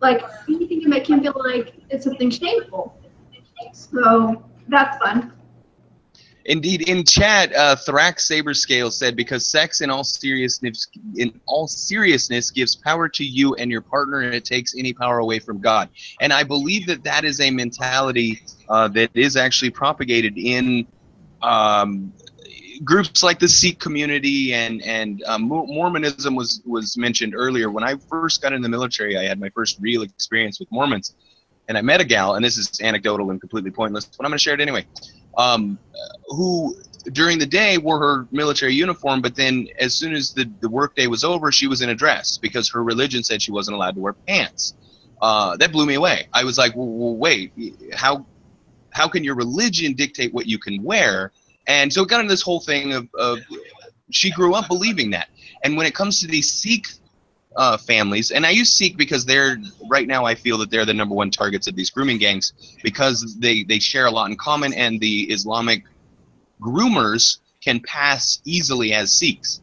like anything to make him feel like it's something shameful. So that's fun. Indeed, in chat, Thrax Saberscale said, because sex in all seriousness gives power to you and your partner, and it takes any power away from God. And I believe that is a mentality that is actually propagated in groups like the Sikh community, and Mormonism was mentioned earlier. When I first got in the military, I had my first real experience with Mormons, and I met a gal, and this is anecdotal and completely pointless, but I'm going to share it anyway, who during the day wore her military uniform, but then as soon as the work day was over, she was in a dress because her religion said she wasn't allowed to wear pants. That blew me away. I was like, well, wait, how can your religion dictate what you can wear? And so it got into this whole thing of she grew up believing that. And when it comes to these Sikh families, and I use Sikh because right now I feel that they're the #1 targets of these grooming gangs, because they share a lot in common, and the Islamic groomers can pass easily as Sikhs,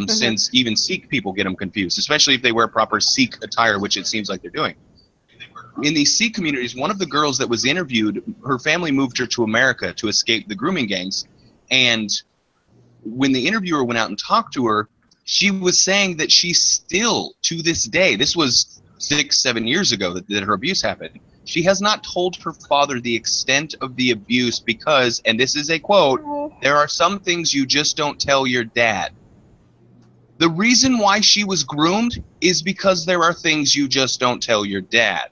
since even Sikh people get them confused, especially if they wear proper Sikh attire, which it seems like they're doing. In these Sikh communities, one of the girls that was interviewed, her family moved her to America to escape the grooming gangs, and when the interviewer went out and talked to her, she was saying that she still, to this day, this was 6-7 years ago that her abuse happened, she has not told her father the extent of the abuse because, and this is a quote, there are some things you just don't tell your dad. The reason why she was groomed is because there are things you just don't tell your dad.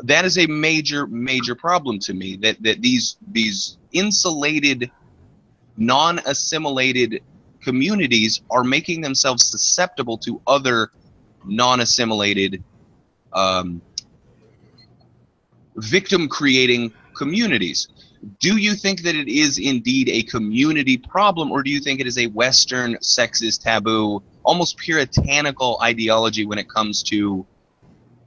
That is a major, major problem to me, that these insulated, non-assimilated communities are making themselves susceptible to other non-assimilated victim-creating communities. Do you think that it is indeed a community problem, or do you think it is a Western sexist taboo, almost puritanical ideology when it comes to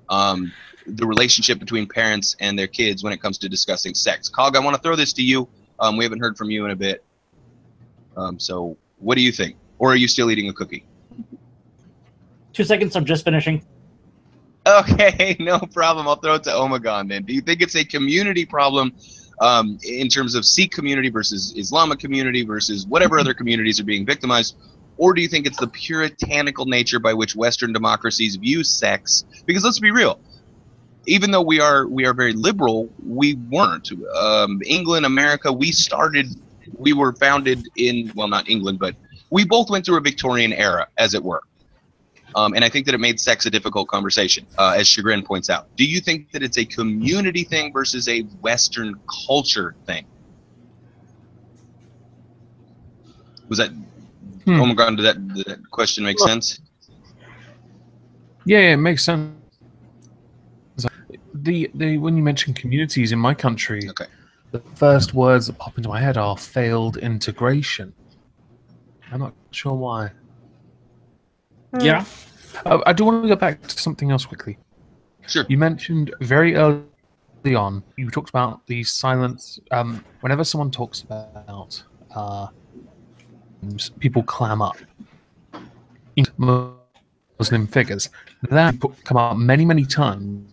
the relationship between parents and their kids when it comes to discussing sex? Cog, I want to throw this to you. We haven't heard from you in a bit. So what do you think? Or are you still eating a cookie? 2 seconds, I'm just finishing. Okay, no problem. I'll throw it to Omegon then. Do you think it's a community problem, in terms of Sikh community versus Islamic community versus whatever other communities are being victimized? Or do you think it's the puritanical nature by which Western democracies view sex? Because let's be real, even though we are very liberal, we weren't. England, America, we were founded in, well, not England, but we both went through a Victorian era, as it were. And I think that it made sex a difficult conversation, as Shagrin points out. Do you think that it's a community thing versus a Western culture thing? Was that, Omegon, did that question make sense? Yeah, it makes sense. When you mention communities in my country, Okay. the first words that pop into my head are failed integration. I'm not sure why. Yeah. I do want to go back to something else quickly. Sure. You mentioned very early on, you talked about the silence. Whenever someone talks about people clam up, Muslim figures, that come up many times.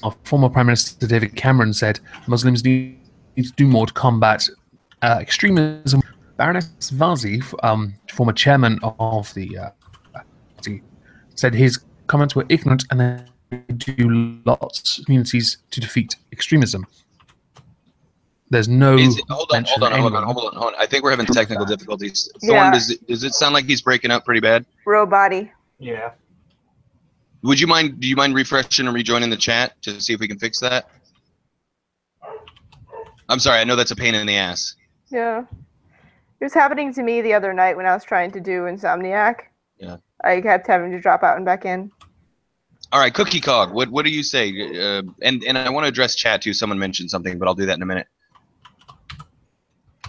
Our former Prime Minister David Cameron said Muslims need to do more to combat extremism. Baroness Vazi, former chairman of the party, said his comments were ignorant and they do lots of communities to defeat extremism. There's no. Hold on. I think we're having technical difficulties. Thorn, Yeah. does it sound like he's breaking up pretty bad? Robot-y. Yeah. Do you mind refreshing and rejoining the chat to see if we can fix that? I'm sorry, I know that's a pain in the ass. Yeah. It was happening to me the other night when I was trying to do Insomniac. Yeah. I kept having to drop out and back in. All right, Cookie Cog, what do you say? And I want to address chat too. Someone mentioned something, but I'll do that in a minute.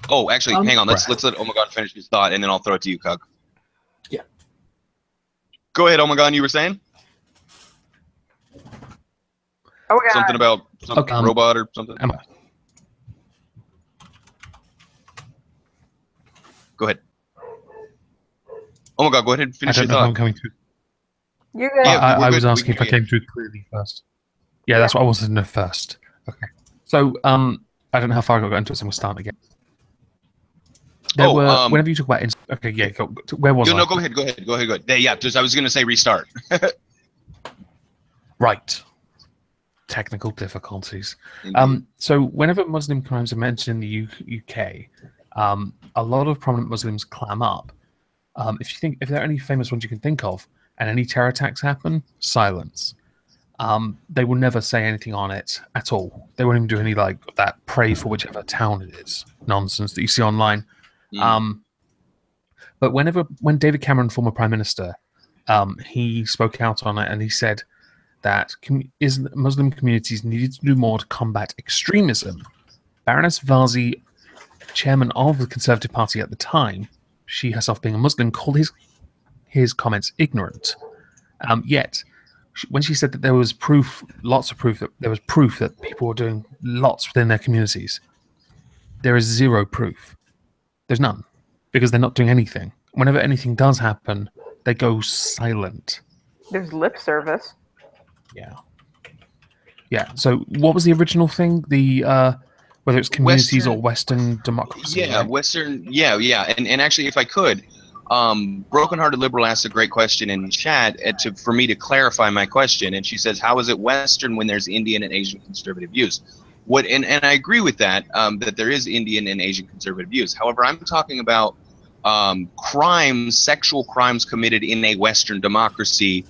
Oh, actually, hang on. Let's let Omegon finish his thought, and then I'll throw it to you, Cog. Yeah. Go ahead, Omegon. You were saying Oh, God. something about robot or something. Go ahead. Oh my God, go ahead and finish I your don't know if I'm thought. coming through. You're good. I was asking if I came through clearly first. Yeah, that's what I wanted to know first. Okay. So, I don't know how far I got into it, so we'll start again. Whenever you talk about... Okay, yeah, where was I? No, go ahead. Yeah, just I was going to say restart. Right. Technical difficulties. Indeed. So whenever Muslim crimes are mentioned in the UK, a lot of prominent Muslims clam up. If there are any famous ones you can think of, and any terror attacks happen, silence. They will never say anything on it at all. They won't even do any like that pray for whichever town it is nonsense that you see online. But when David Cameron, former Prime Minister, he spoke out on it and he said that Muslim communities needed to do more to combat extremism. Baroness Vazi, chairman of the Conservative Party at the time, she herself being a Muslim, called his comments ignorant. Yet, when she said that there was lots of proof that people were doing lots within their communities, there is zero proof. There's none, because they're not doing anything. Whenever anything does happen, they go silent. There's lip service. Yeah. So, what was the original thing? Whether it's communities or Western democracy? Yeah, right? Western. Yeah. And actually, if I could, Broken Hearted Liberal asked a great question in chat for me to clarify my question, and she says, "How is it Western when there's Indian and Asian conservative views?" And I agree with that. That there is Indian and Asian conservative views. However, I'm talking about sexual crimes committed in a Western democracy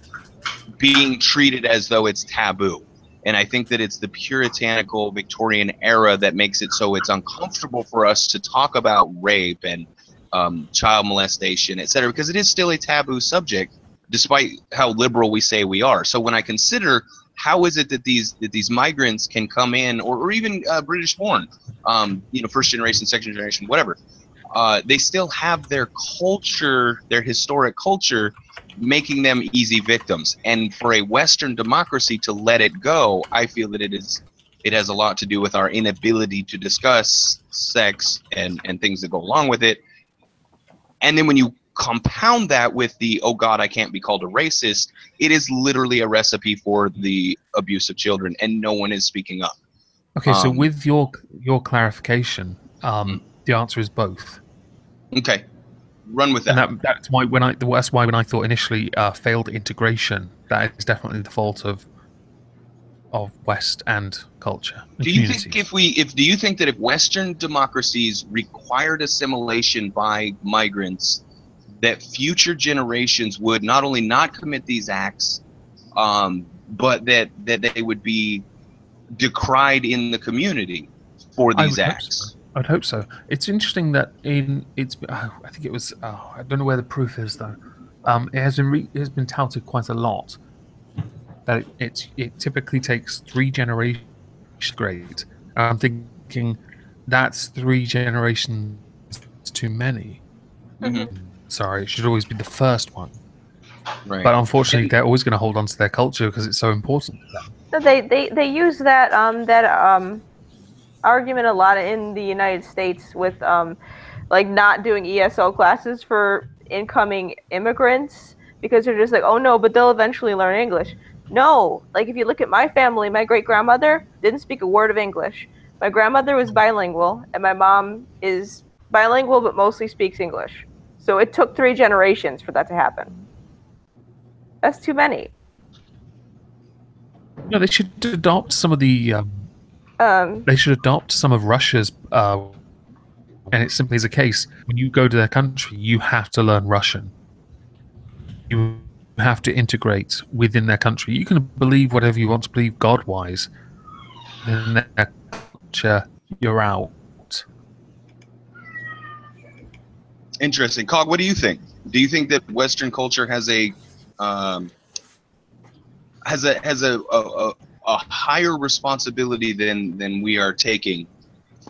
being treated as though it's taboo. And I think that it's the puritanical Victorian era that makes it so it's uncomfortable for us to talk about rape and child molestation, etc., because it is still a taboo subject, despite how liberal we say we are. So when I consider how is it that these migrants can come in, or even British-born, first generation, second generation, whatever, they still have their culture, their historic culture, making them easy victims. And for a Western democracy to let it go, I feel that it has a lot to do with our inability to discuss sex and things that go along with it. And then when you compound that with the, oh God, I can't be called a racist, it is literally a recipe for the abuse of children, and no one is speaking up. Okay, so with your clarification, the answer is both. Okay, run with that. And that's why when I thought initially failed integration, that is definitely the fault of West and culture. And do you think do you think that if Western democracies required assimilation by migrants, that future generations would not only not commit these acts, but that they would be decried in the community for these acts? I'd hope so. It's interesting that I think it was I don't know where the proof is though. It has been touted quite a lot that it typically takes 3 generations to grade. I'm thinking that's 3 generations too many. Sorry, it should always be the first one. Right. But unfortunately, they're always going to hold on to their culture because it's so important to them. They use that argument a lot in the United States with like not doing ESL classes for incoming immigrants because they're just like, oh no, but they'll eventually learn English. No, like if you look at my family, my great-grandmother didn't speak a word of English. My grandmother was bilingual, and my mom is bilingual but mostly speaks English. So it took 3 generations for that to happen. That's too many. No, they should adopt some of the. They should adopt some of Russia's, and it simply is a case when you go to their country, you have to learn Russian. You have to integrate within their country. You can believe whatever you want to believe God-wise. In their culture, you're out. Interesting. Cog, what do you think? Do you think that Western culture has a higher responsibility than we are taking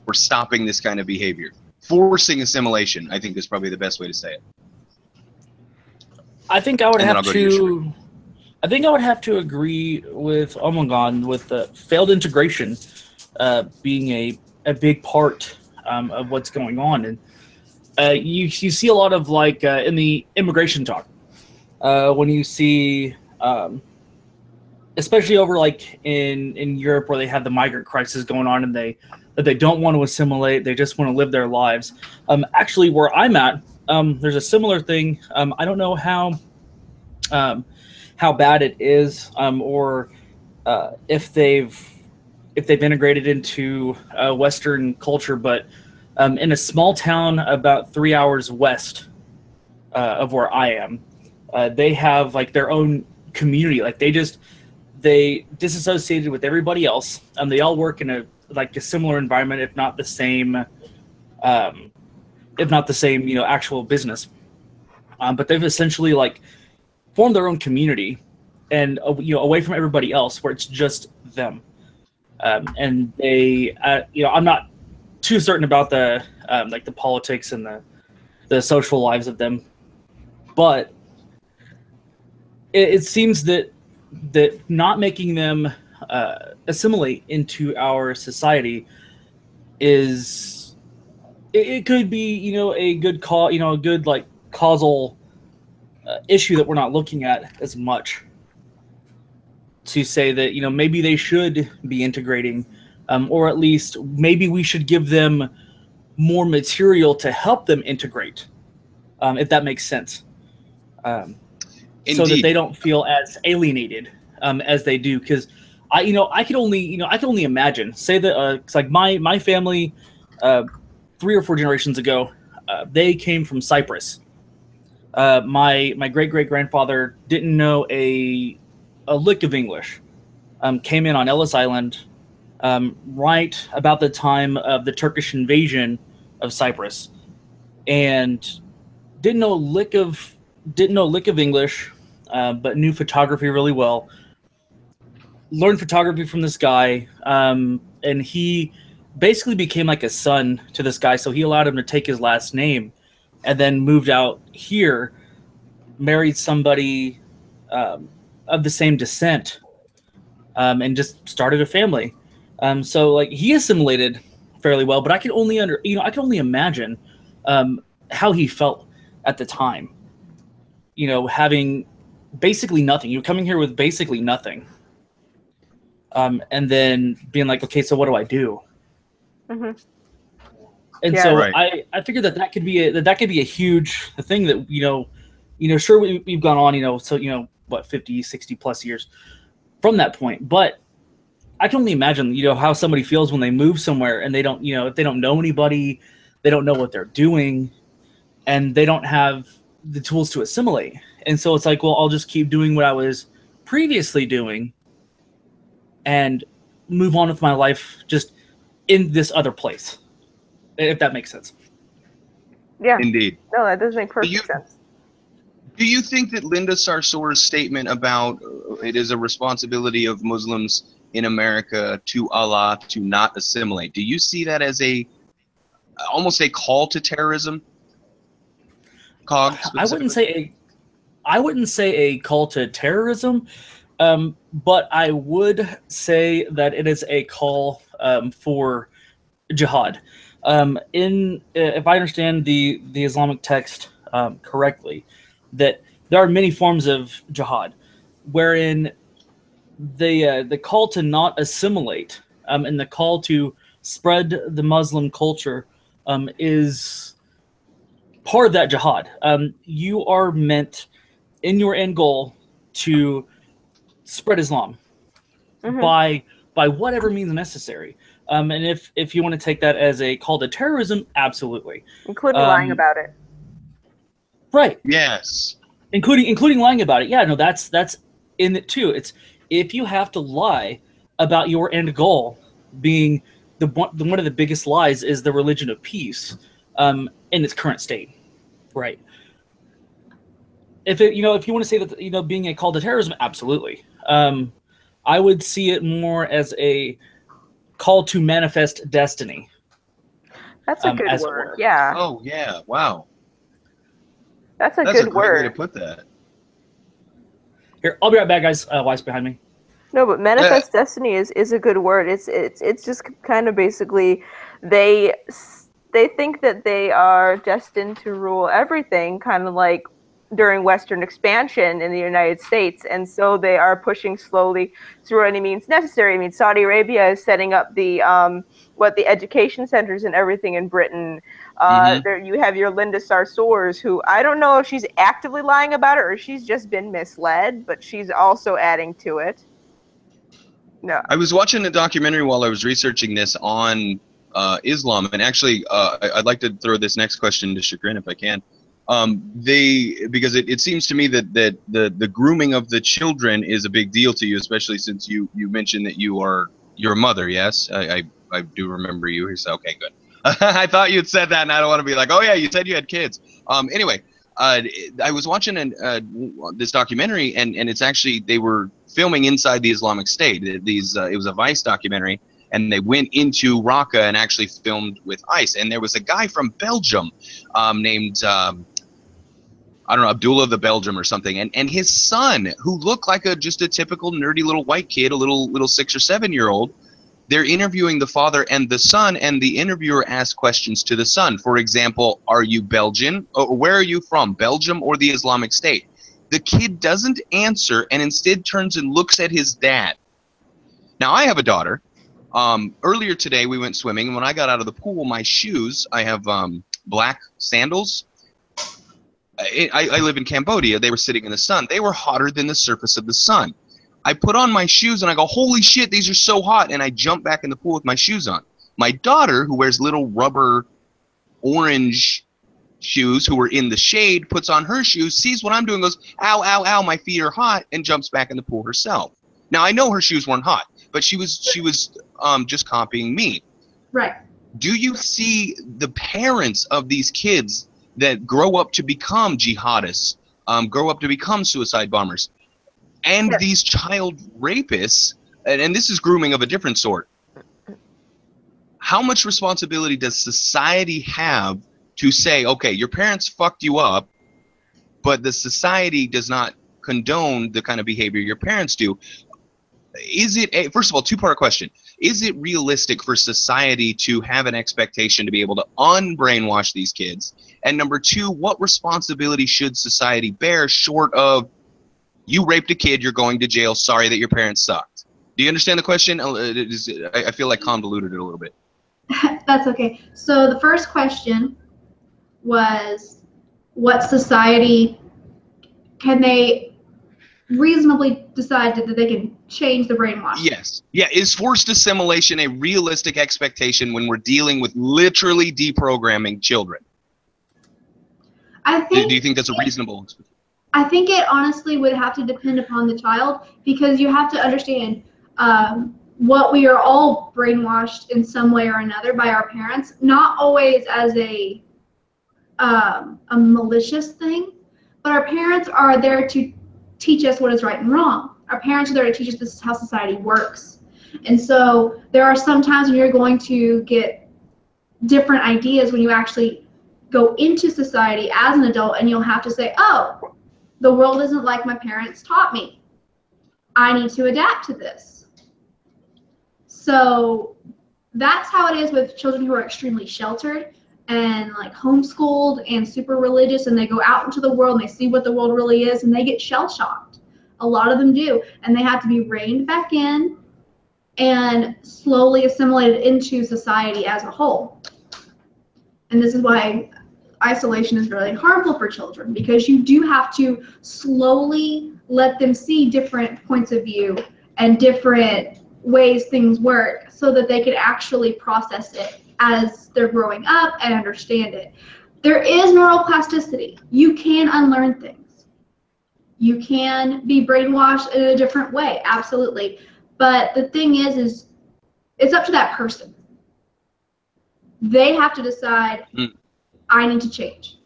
for stopping this kind of behavior? Forcing assimilation, I think, is probably the best way to say it. I think I would have to. I think I would have to agree with Omegon with the failed integration being a big part of what's going on, and you see a lot of like in the immigration talk when you see, especially over like in Europe where they have the migrant crisis going on and they don't want to assimilate, they just want to live their lives. Actually, where I'm at. There's a similar thing. I don't know how bad it is, or if they've integrated into Western culture. But in a small town about 3 hours west of where I am, they have like their own community. Like they disassociated with everybody else, and they all work in a similar environment, if not the same. Actual business. But they've essentially like formed their own community and, away from everybody else where it's just them. And they, I'm not too certain about the politics and the social lives of them, but it seems that not making them assimilate into our society is, it could be, a good a good like causal issue that we're not looking at as much. To say that maybe they should be integrating, or at least maybe we should give them more material to help them integrate, if that makes sense, so that they don't feel as alienated as they do. Because I could only imagine. Say that it's like my family. 3 or 4 generations ago, they came from Cyprus. My great-great-grandfather didn't know a lick of English. Came in on Ellis Island right about the time of the Turkish invasion of Cyprus, and didn't know a lick of English, but knew photography really well. Learned photography from this guy, and he basically became like a son to this guy, so he allowed him to take his last name, and then moved out here, married somebody of the same descent, and just started a family. So like he assimilated fairly well, but I can only imagine how he felt at the time. Having basically nothing. You're coming here with basically nothing. and then being like, okay, so what do I do? Mm-hmm. And Yeah. so Right. I figured that could be a huge thing that sure we've gone on so what 50, 60 plus years from that point, but I can only imagine how somebody feels when they move somewhere and they don't if they don't know anybody, they don't know what they're doing, and they don't have the tools to assimilate. And so it's like, well, I'll just keep doing what I was previously doing and move on with my life just in this other place, if that makes sense. Yeah. Indeed. No, that does make perfect you- sense. Do you think that Linda Sarsour's statement about it is a responsibility of Muslims in America to Allah to not assimilate, do you see that as almost a call to terrorism? COG I wouldn't say a call to terrorism, but I would say that it is a call for jihad. If I understand the Islamic text correctly, that there are many forms of jihad, wherein the call to not assimilate and the call to spread the Muslim culture is part of that jihad. You are meant in your end goal to spread Islam Mhm. by whatever means necessary. And if you want to take that as a call to terrorism, absolutely. Including lying about it. Right. Yes. Including lying about it. Yeah, no, that's in it too. It's if you have to lie about your end goal being one of the biggest lies is the religion of peace in its current state. Right. If you want to say that being a call to terrorism, absolutely. I would see it more as a call to manifest destiny. That's a good word. Yeah. Oh yeah! Wow. That's a That's good a great way to word. put that. Here, I'll be right back, guys. Wife's behind me. No, but manifest destiny is a good word. It's just kind of basically they think that they are destined to rule everything, kind of like during Western expansion in the United States, and so they are pushing slowly through any means necessary. I mean, Saudi Arabia is setting up the education centers and everything in Britain. There you have your Linda Sarsours, who I don't know if she's actively lying about it or she's just been misled, but she's also adding to it. No. I was watching a documentary while I was researching this on Islam, and actually, I'd like to throw this next question to Shagrin if I can. Because it seems to me that the grooming of the children is a big deal to you, especially since you mentioned that you're a mother. Yes, I do remember you. So okay, good. I thought you'd said that, and I don't want to be like, oh yeah, you said you had kids. Anyway, I was watching this documentary, and it's actually they were filming inside the Islamic State. It was a Vice documentary, and they went into Raqqa and actually filmed with ICE. And there was a guy from Belgium named I don't know, Abdullah the Belgium or something, and his son, who looked like just a typical nerdy little white kid, a little 6 or 7 year old. They're interviewing the father and the son, and the interviewer asks questions to the son. For example, are you Belgian? Or where are you from, Belgium or the Islamic State? The kid doesn't answer and instead turns and looks at his dad. Now, I have a daughter. Earlier today, we went swimming, and when I got out of the pool, my shoes, I have black sandals. I live in Cambodia. They were sitting in the sun. They were hotter than the surface of the sun. I put on my shoes and I go, holy shit, these are so hot. And I jump back in the pool with my shoes on. My daughter, who wears little rubber orange shoes, who are in the shade, puts on her shoes, sees what I'm doing, goes, ow, ow, ow, my feet are hot, and jumps back in the pool herself. Now, I know her shoes weren't hot, but she was just copying me. Right. Do you see the parents of these kids that grow up to become jihadists, grow up to become suicide bombers, and these child rapists, and this is grooming of a different sort? How much responsibility does society have to say, okay, your parents fucked you up, but the society does not condone the kind of behavior your parents do? Is it first of all, two-part question. Is it realistic for society to have an expectation to be able to unbrainwash these kids? And number two, what responsibility should society bear short of, you raped a kid, you're going to jail, sorry that your parents sucked? Do you understand the question? I feel like convoluted it a little bit. That's okay. So the first question was, what society can they reasonably decide that they can change the brainwashing? Yes. Yeah. Is forced assimilation a realistic expectation when we're dealing with literally deprogramming children? I think. Do you think that's a reasonable expectation? I think it honestly would have to depend upon the child, because you have to understand what we are all brainwashed in some way or another by our parents, not always as a malicious thing, but our parents are there to teach us what is right and wrong. Our parents are there to teach us this is how society works. And so there are some times when you're going to get different ideas when you actually go into society as an adult, and you'll have to say, oh, the world isn't like my parents taught me. I need to adapt to this. So that's how it is with children who are extremely sheltered and like homeschooled and super religious, and they go out into the world and they see what the world really is, and they get shell-shocked. A lot of them do, and they have to be reined back in and slowly assimilated into society as a whole. And this is why isolation is really harmful for children, because you do have to slowly let them see different points of view and different ways things work so that they can actually process it as they're growing up and understand it. There is neuroplasticity. You can unlearn things. You can be brainwashed in a different way, absolutely. But the thing is it's up to that person. They have to decide, I need to change.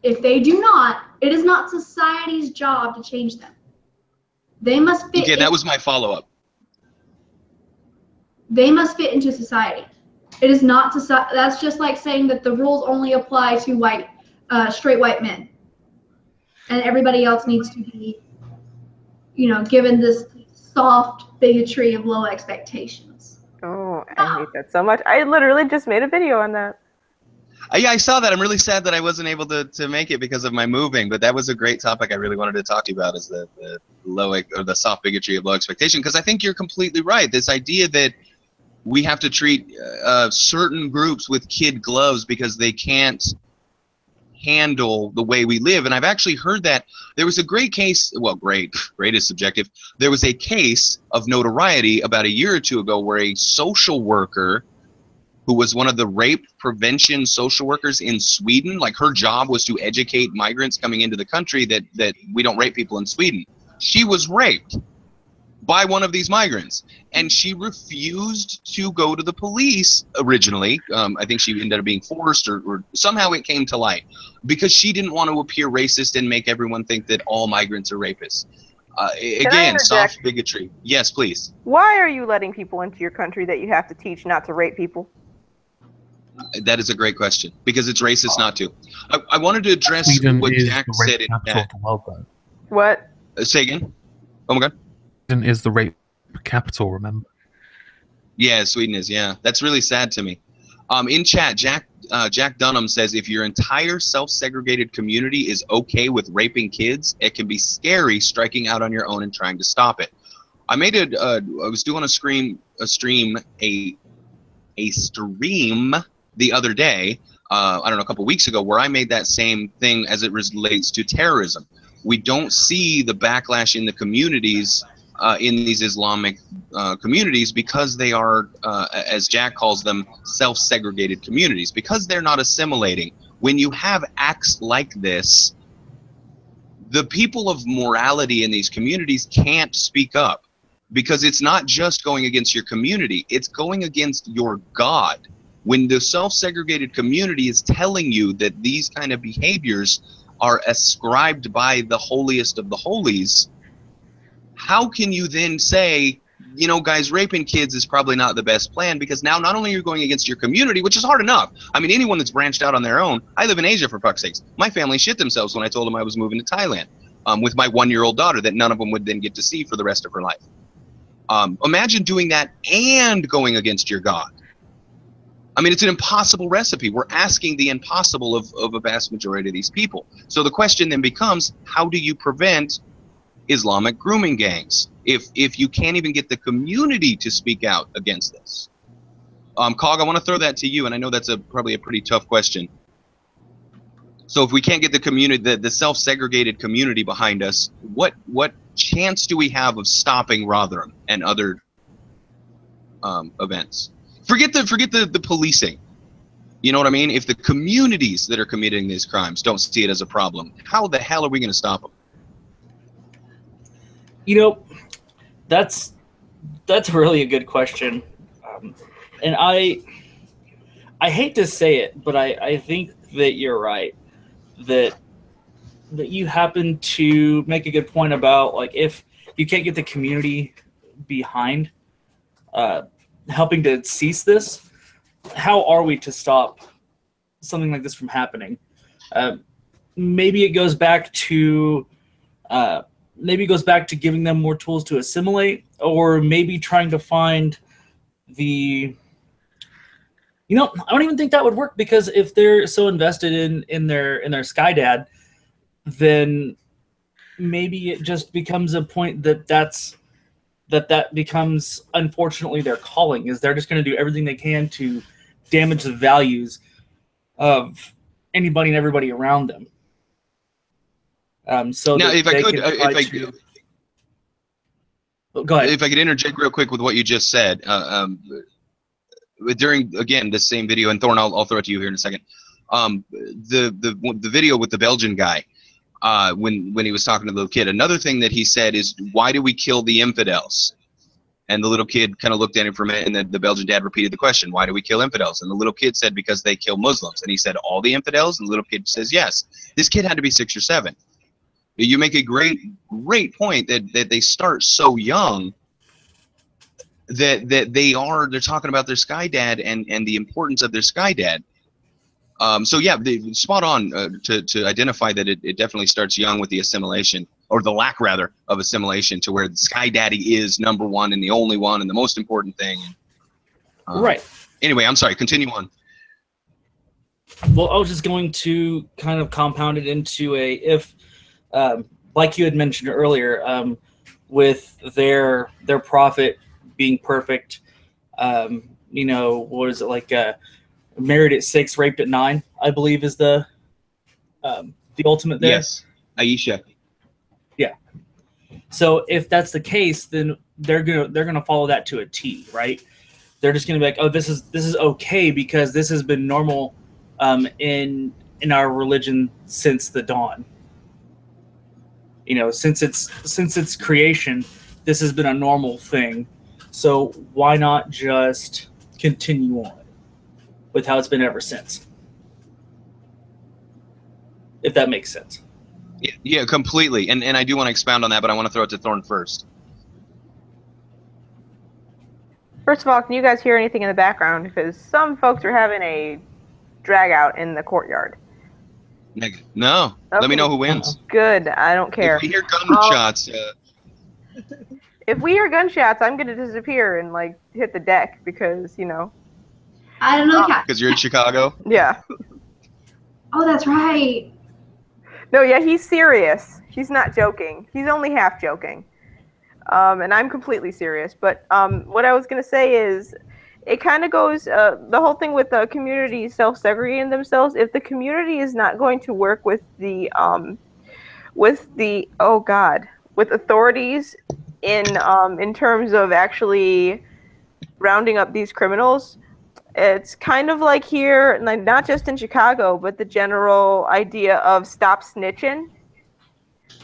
If they do not, it is not society's job to change them. They must fit. Okay, that was my follow-up. They must fit into society. It is not society. That's just like saying that the rules only apply to straight white men, and everybody else needs to be, given this soft bigotry of low expectations. Oh, I hate that so much. I literally just made a video on that. Yeah, I saw that. I'm really sad that I wasn't able to make it because of my moving, but that was a great topic I really wanted to talk to you about, is the the soft bigotry of low expectation, because I think you're completely right. This idea that we have to treat certain groups with kid gloves because they can't handle the way we live. And I've actually heard that there was a great case, well, great is subjective. There was a case of notoriety about a year or two ago where a social worker who was one of the rape prevention social workers in Sweden, like her job was to educate migrants coming into the country that we don't rape people in Sweden. She was raped by one of these migrants, and she refused to go to the police originally. I think she ended up being forced, or somehow it came to light, because she didn't want to appear racist and make everyone think that all migrants are rapists. Again, soft bigotry. Yes, please. Why are you letting people into your country that you have to teach not to rape people? That is a great question, because it's racist not to. I wanted to address what Jack said in chat. What? Say again? Oh my God. Sweden is the rape capital, remember? Yeah, Sweden is, yeah. That's really sad to me. In chat, Jack Dunham says, if your entire self-segregated community is okay with raping kids, it can be scary striking out on your own and trying to stop it. I made I was doing a stream the other day, I don't know, a couple weeks ago, where I made that same thing as it relates to terrorism. We don't see the backlash in the communities, in these Islamic communities, because they are, as Jack calls them, self-segregated communities, because they're not assimilating. When you have acts like this, the people of morality in these communities can't speak up, because it's not just going against your community, it's going against your God. When the self-segregated community is telling you that these kind of behaviors are ascribed by the holiest of the holies, how can you then say, guys, raping kids is probably not the best plan? Because now not only are you going against your community, which is hard enough. I mean, anyone that's branched out on their own. I live in Asia, for fuck's sakes. My family shit themselves when I told them I was moving to Thailand with my 1-year-old daughter that none of them would then get to see for the rest of her life. Imagine doing that and going against your God. I mean, it's an impossible recipe. We're asking the impossible of a vast majority of these people. So the question then becomes, how do you prevent Islamic grooming gangs. If you can't even get the community to speak out against this. Cog, I want to throw that to you, and I know that's probably a pretty tough question. So if we can't get the community, the self-segregated community behind us, what chance do we have of stopping Rotherham and other events? Forget the policing. You know what I mean? If the communities that are committing these crimes don't see it as a problem, how the hell are we going to stop them? You know, that's really a good question, and I hate to say it, but I think that you're right. That you happen to make a good point about, like, if you can't get the community behind helping to cease this, how are we to stop something like this from happening? Maybe it goes back to giving them more tools to assimilate, or maybe trying to find the. You know, I don't even think that would work, because if they're so invested in their Sky Dad, then maybe it just becomes a point that becomes, unfortunately, their calling. Is they're just going to do everything they can to damage the values of anybody and everybody around them. So now, if I could, go ahead. If I could interject real quick with what you just said. During, again, this same video, and Thorne, I'll throw it to you here in a second. The video with the Belgian guy, when he was talking to the little kid, another thing that he said is, why do we kill the infidels? And the little kid kind of looked at him for a minute, and then the Belgian dad repeated the question, why do we kill infidels? And the little kid said, because they kill Muslims. And he said, all the infidels? And the little kid says, yes. This kid had to be 6 or 7. You make a great point that they start so young, that they're talking about their Sky Dad and the importance of their Sky Dad. So yeah, spot on to identify that it definitely starts young with the assimilation, or the lack rather of assimilation, to where the Sky Daddy is number one and the only one and the most important thing. Right. Anyway, I'm sorry. Continue on. Well, I was just going to kind of compound it into like you had mentioned earlier, with their prophet being perfect, you know, what is it, like married at 6, raped at 9, I believe is the ultimate there. Yes, Aisha. Yeah. So if that's the case, then they're gonna follow that to a T, right? They're just gonna be like, oh, this is okay because this has been normal in our religion since the dawn. You know, since its creation, this has been a normal thing. So why not just continue on with how it's been ever since? If that makes sense. Yeah, completely. And I do want to expound on that, but I want to throw it to Thorne first. First of all, can you guys hear anything in the background? Because some folks are having a drag out in the courtyard. No. Okay. Let me know who wins. Good. I don't care. If we hear gunshots... If we hear gunshots, I'm going to disappear and, like, hit the deck because, you know. I don't know. Because you're in Chicago? Yeah. Oh, that's right. No, yeah, he's serious. He's not joking. He's only half joking. And I'm completely serious. But what I was going to say is, it kind of goes, the whole thing with the community self-segregating themselves, if the community is not going to work with the authorities in terms of actually rounding up these criminals, it's kind of like here, like not just in Chicago, but the general idea of stop snitching.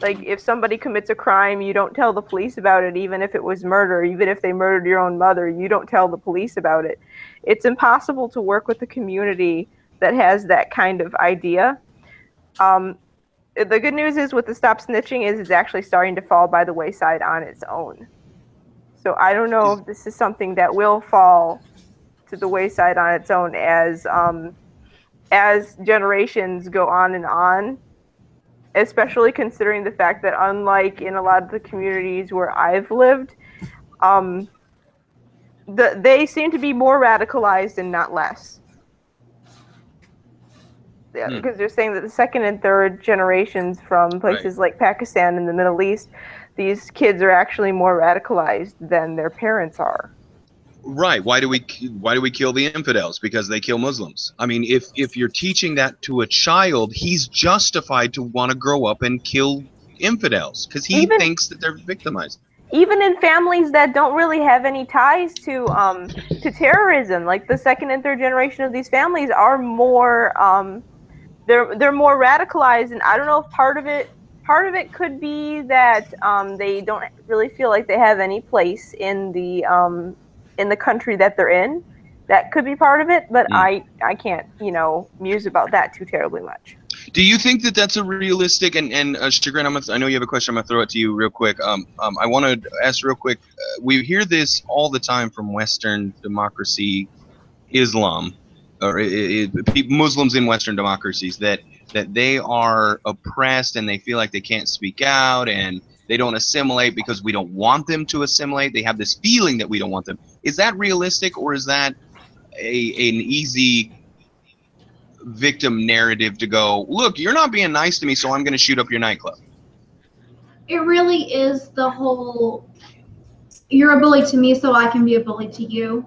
Like, if somebody commits a crime, you don't tell the police about it, even if it was murder, even if they murdered your own mother, you don't tell the police about it. It's impossible to work with a community that has that kind of idea. The good news is with the stop snitching is it's actually starting to fall by the wayside on its own. So I don't know if this is something that will fall to the wayside on its own as generations go on and on, especially considering the fact that unlike in a lot of the communities where I've lived, they seem to be more radicalized and not less. Yeah, because they're saying that the second and third generations from places like Pakistan and the Middle East, these kids are actually more radicalized than their parents are. Right. Why do we kill the infidels? Because they kill Muslims. I mean, if you're teaching that to a child, he's justified to want to grow up and kill infidels because he thinks that they're victimized. Even in families that don't really have any ties to terrorism, like the second and third generation of these families are more they're more radicalized, and I don't know if part of it could be that they don't really feel like they have any place in the country that they're in. That could be part of it, but I can't, muse about that too terribly much. Do you think that that's a realistic and Shagrin, I know you have a question. I'm gonna throw it to you real quick. I want to ask real quick. We hear this all the time from Western democracy, Islam, or Muslims in Western democracies that they are oppressed and they feel like they can't speak out and they don't assimilate because we don't want them to assimilate. They have this feeling that we don't want them. Is that realistic, or is that an easy victim narrative to go, look, you're not being nice to me, so I'm going to shoot up your nightclub? It really is the whole, you're a bully to me, so I can be a bully to you.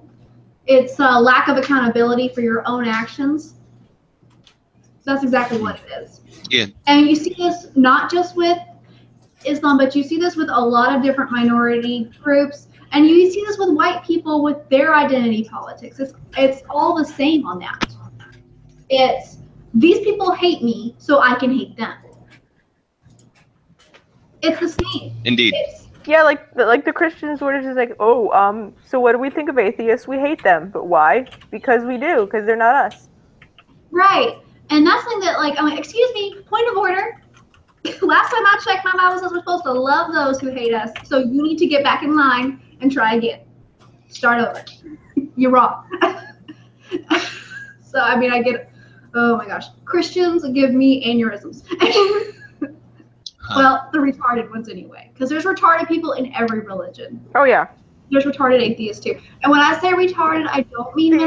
It's a lack of accountability for your own actions. That's exactly what it is. Yeah. And you see this not just with Islam, but you see this with a lot of different minority groups. And you see this with white people with their identity politics. It's all the same on that. It's, these people hate me, so I can hate them. It's the same. Indeed. Yeah, like the Christians were just like, so what do we think of atheists? We hate them. But why? Because we do, because they're not us. Right. And that's something that, I'm like, excuse me, point of order. Last time I checked, my Bible says we're supposed to love those who hate us. So you need to get back in line and try again. Start over. You're wrong. So, I mean, I get, oh my gosh. Christians give me aneurysms. Well, the retarded ones anyway. Because there's retarded people in every religion. Oh, yeah. There's retarded atheists, too. And when I say retarded, I don't mean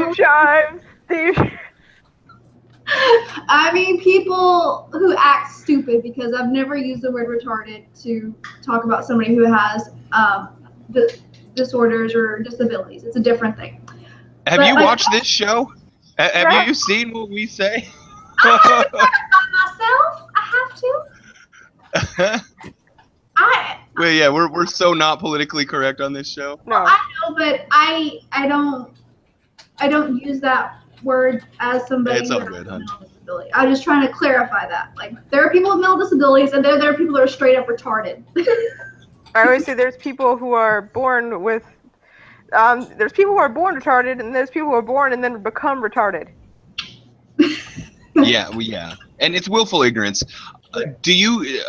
I mean people who act stupid, because I've never used the word retarded to talk about somebody who has disorders or disabilities. It's a different thing. Have you watched this show? Have you seen what we say? I have to talk about myself. I have to. Well, yeah, we're so not politically correct on this show. No, I know, but I don't use that word as somebody it's who all has good, a mental disability. I'm just trying to clarify that. There are people with mental disabilities, and there are people that are straight up retarded. I always say there's people who are born with, there's people who are born retarded, and there's people who are born and then become retarded. Yeah, and it's willful ignorance. Do you?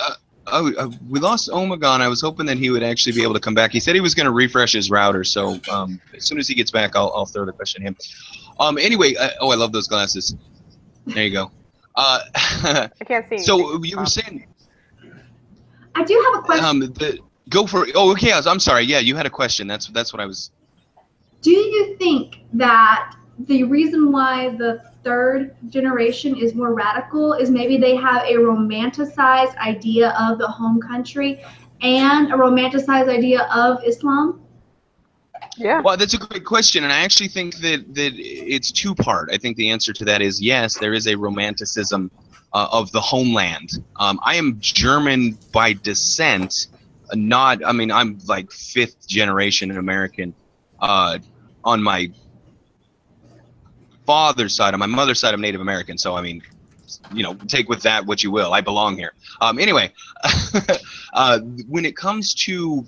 We lost Omegon. I was hoping that he would actually be able to come back. He said he was going to refresh his router, so as soon as he gets back, I'll throw the question at him. Anyway, I love those glasses. There you go. I can't see. So you were saying? I do have a question. Go for it. Oh, okay. I'm sorry. Yeah, you had a question. That's what I was. Do you think that the reason why the third generation is more radical is maybe they have a romanticized idea of the home country and a romanticized idea of Islam? Yeah. Well, that's a great question, and I actually think that it's two-part. I think the answer to that is yes, there is a romanticism of the homeland. I am German by descent, I'm like fifth generation American on my father's side. On my mother's side, I'm Native American, so I mean, take with that what you will. I belong here. Anyway, when it comes to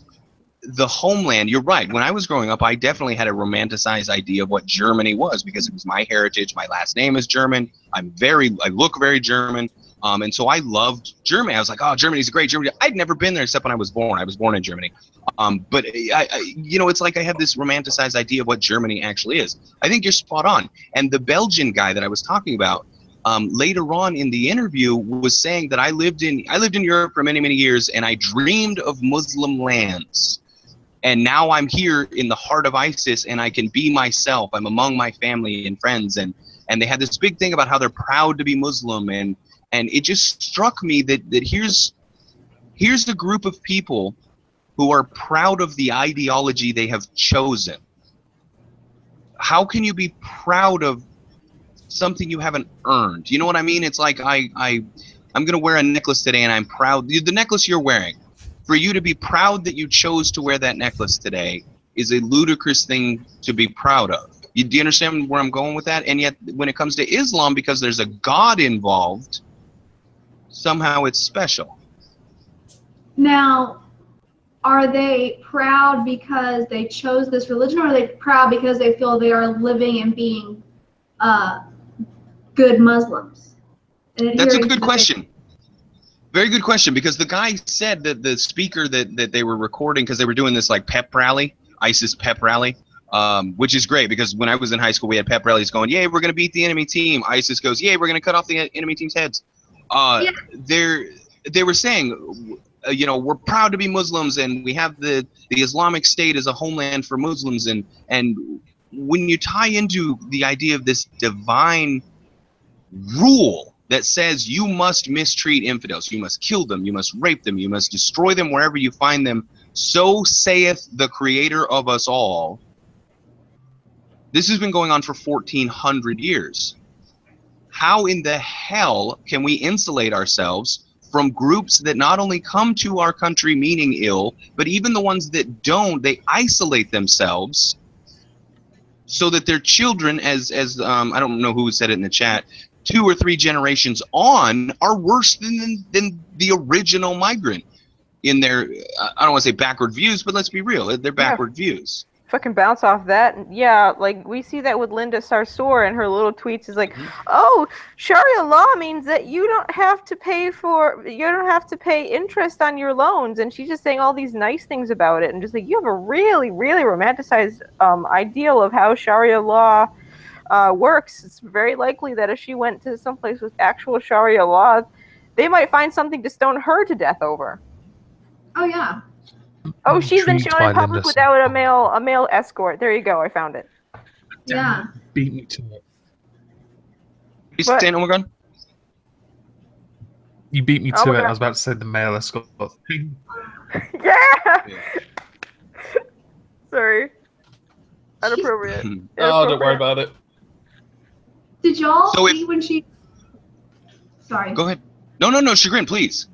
the homeland, you're right. When I was growing up, I definitely had a romanticized idea of what Germany was because it was my heritage. My last name is German. I look very German. And so I loved Germany. I was like, oh, Germany's a great Germany. I'd never been there except when I was born. I was born in Germany. But it's like I have this romanticized idea of what Germany actually is. I think you're spot on. And the Belgian guy that I was talking about, later on in the interview was saying that I lived in Europe for many, many years, and I dreamed of Muslim lands. And now I'm here in the heart of ISIS, and I can be myself. I'm among my family and friends, and they had this big thing about how they're proud to be Muslim, and it just struck me that here's the group of people who are proud of the ideology they have chosen. How can you be proud of something you haven't earned? You know what I mean? It's like I'm going to wear a necklace today and I'm proud. The necklace you're wearing, for you to be proud that you chose to wear that necklace today is a ludicrous thing to be proud of. Do you understand where I'm going with that? And yet when it comes to Islam, because there's a God involved, somehow it's special. Now, are they proud because they chose this religion, or are they proud because they feel they are living and being good Muslims? That's a good question. Very good question, because the guy said that the speaker that they were recording, because they were doing this like pep rally, ISIS pep rally, which is great, because when I was in high school we had pep rallies going, yay, we're going to beat the enemy team. ISIS goes, yay, we're going to cut off the enemy team's heads. Yeah. They were saying, you know, we're proud to be Muslims, and we have the Islamic State as a homeland for Muslims, and when you tie into the idea of this divine rule that says you must mistreat infidels, you must kill them, you must rape them, you must destroy them wherever you find them, so saith the creator of us all. This has been going on for 1400 years. How in the hell can we insulate ourselves from groups that not only come to our country meaning ill, but even the ones that don't, they isolate themselves so that their children, as I don't know who said it in the chat, 2 or 3 generations on, are worse than the original migrant in their, I don't want to say backward views, but let's be real, they're backward views. Fucking bounce off that. Yeah, like we see that with Linda Sarsour, and her little tweets is like, oh, Sharia law means that you don't have to pay interest on your loans, and she's just saying all these nice things about it, and just like, you have a really, really romanticized ideal of how Sharia law works. It's very likely that if she went to someplace with actual Sharia law, they might find something to stone her to death over. Oh yeah. Oh, she's been shown in public without a male escort. There you go. I found it. Yeah. Beat me to it. You saying Omegon? You beat me to it. I was about to say the male escort. Yeah. Sorry. Inappropriate. Oh, don't worry about it. Did y'all see when she? Sorry. Go ahead. No, Shagrin, please.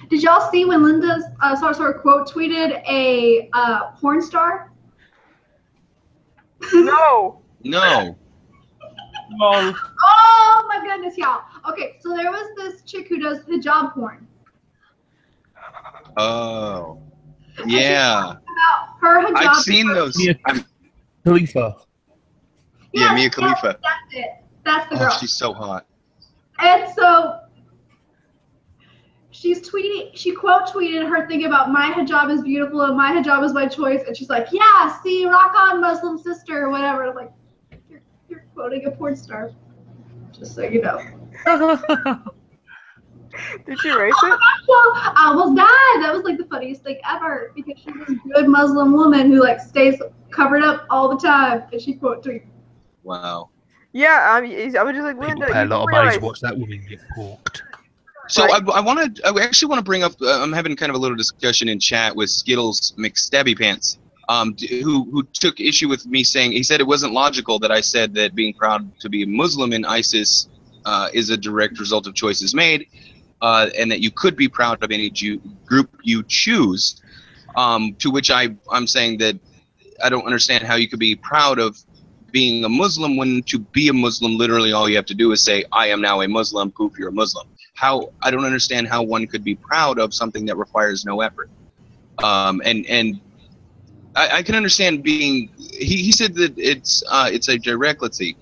Did y'all see when Linda Sarsour quote tweeted a porn star? No. No. Oh my goodness, y'all. Okay, so there was this chick who does hijab porn. Oh. Yeah. Her hijab. I've seen those. Mia Khalifa. Yeah, Mia Khalifa. That's it. That's the girl. Oh, she's so hot. And so she's tweeting, she quote tweeted her thing about my hijab is beautiful and my hijab is my choice, and she's like, yeah, see, rock on, Muslim sister, or whatever. I'm like, you're quoting a porn star, just so you know. Did she erase it? I almost died. That was like the funniest thing ever, because she's this good Muslim woman who like stays covered up all the time, and she quote tweets. Wow. Yeah, I was just like, Linda, pay a lot of money to watch that woman get porked. So I actually want to bring up, I'm having kind of a little discussion in chat with Skittles McStabby Pants, who took issue with me saying, he said it wasn't logical that I said that being proud to be a Muslim in ISIS is a direct result of choices made, and that you could be proud of any group you choose, to which I'm saying that I don't understand how you could be proud of being a Muslim when to be a Muslim, literally all you have to do is say, I am now a Muslim, poof, you're a Muslim. I don't understand how one could be proud of something that requires no effort. And I can understand being, he said that it's a direct, let's see,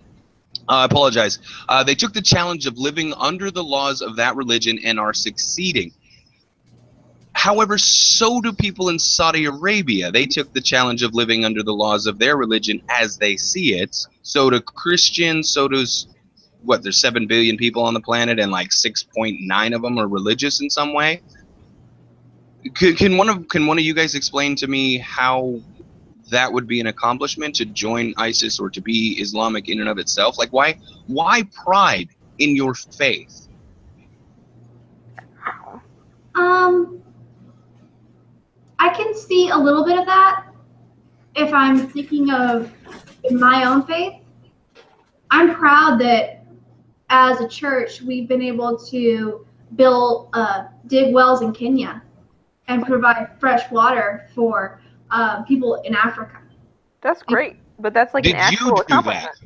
I apologize. They took the challenge of living under the laws of that religion and are succeeding. However, so do people in Saudi Arabia. They took the challenge of living under the laws of their religion as they see it. So do Christians, so does, what, there's 7 billion people on the planet and like 6.9 of them are religious in some way. Can one of you guys explain to me how that would be an accomplishment to join ISIS or to be Islamic in and of itself? Like, why pride in your faith? I I can see a little bit of that if I'm thinking of my own faith. I'm proud that as a church we've been able to dig wells in Kenya and provide fresh water for people in Africa. That's great, but that's like an actual accomplishment.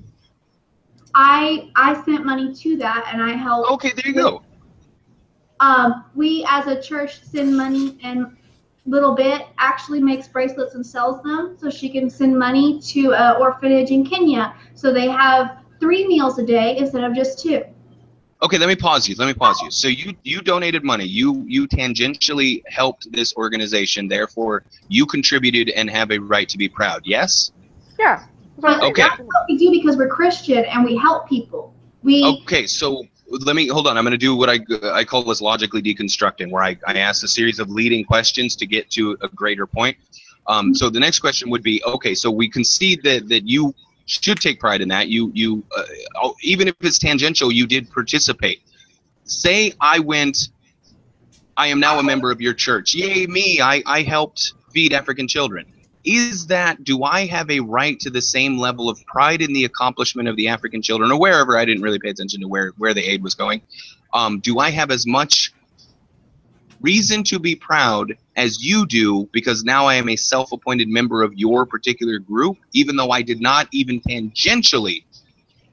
I sent money to that, and I helped. Okay, there you go. We as a church send money, and Little Bit actually makes bracelets and sells them, so she can send money to an orphanage in Kenya, so they have 3 meals a day instead of just 2. Okay, let me pause you. So you donated money. You tangentially helped this organization. Therefore, you contributed and have a right to be proud. Yes? Yeah. Okay. That's what we do because we're Christian and we help people. Okay, so let me hold on. I'm going to do what I call this logically deconstructing, where I ask a series of leading questions to get to a greater point. So the next question would be, okay, so we concede that you should take pride in that. You even if it's tangential, you did participate. Say I am now a member of your church. Yay me, I helped feed African children. Do I have a right to the same level of pride in the accomplishment of the African children, or wherever? I didn't really pay attention to where the aid was going. Do I have as much reason to be proud as you do, because now I am a self-appointed member of your particular group, even though I did not even tangentially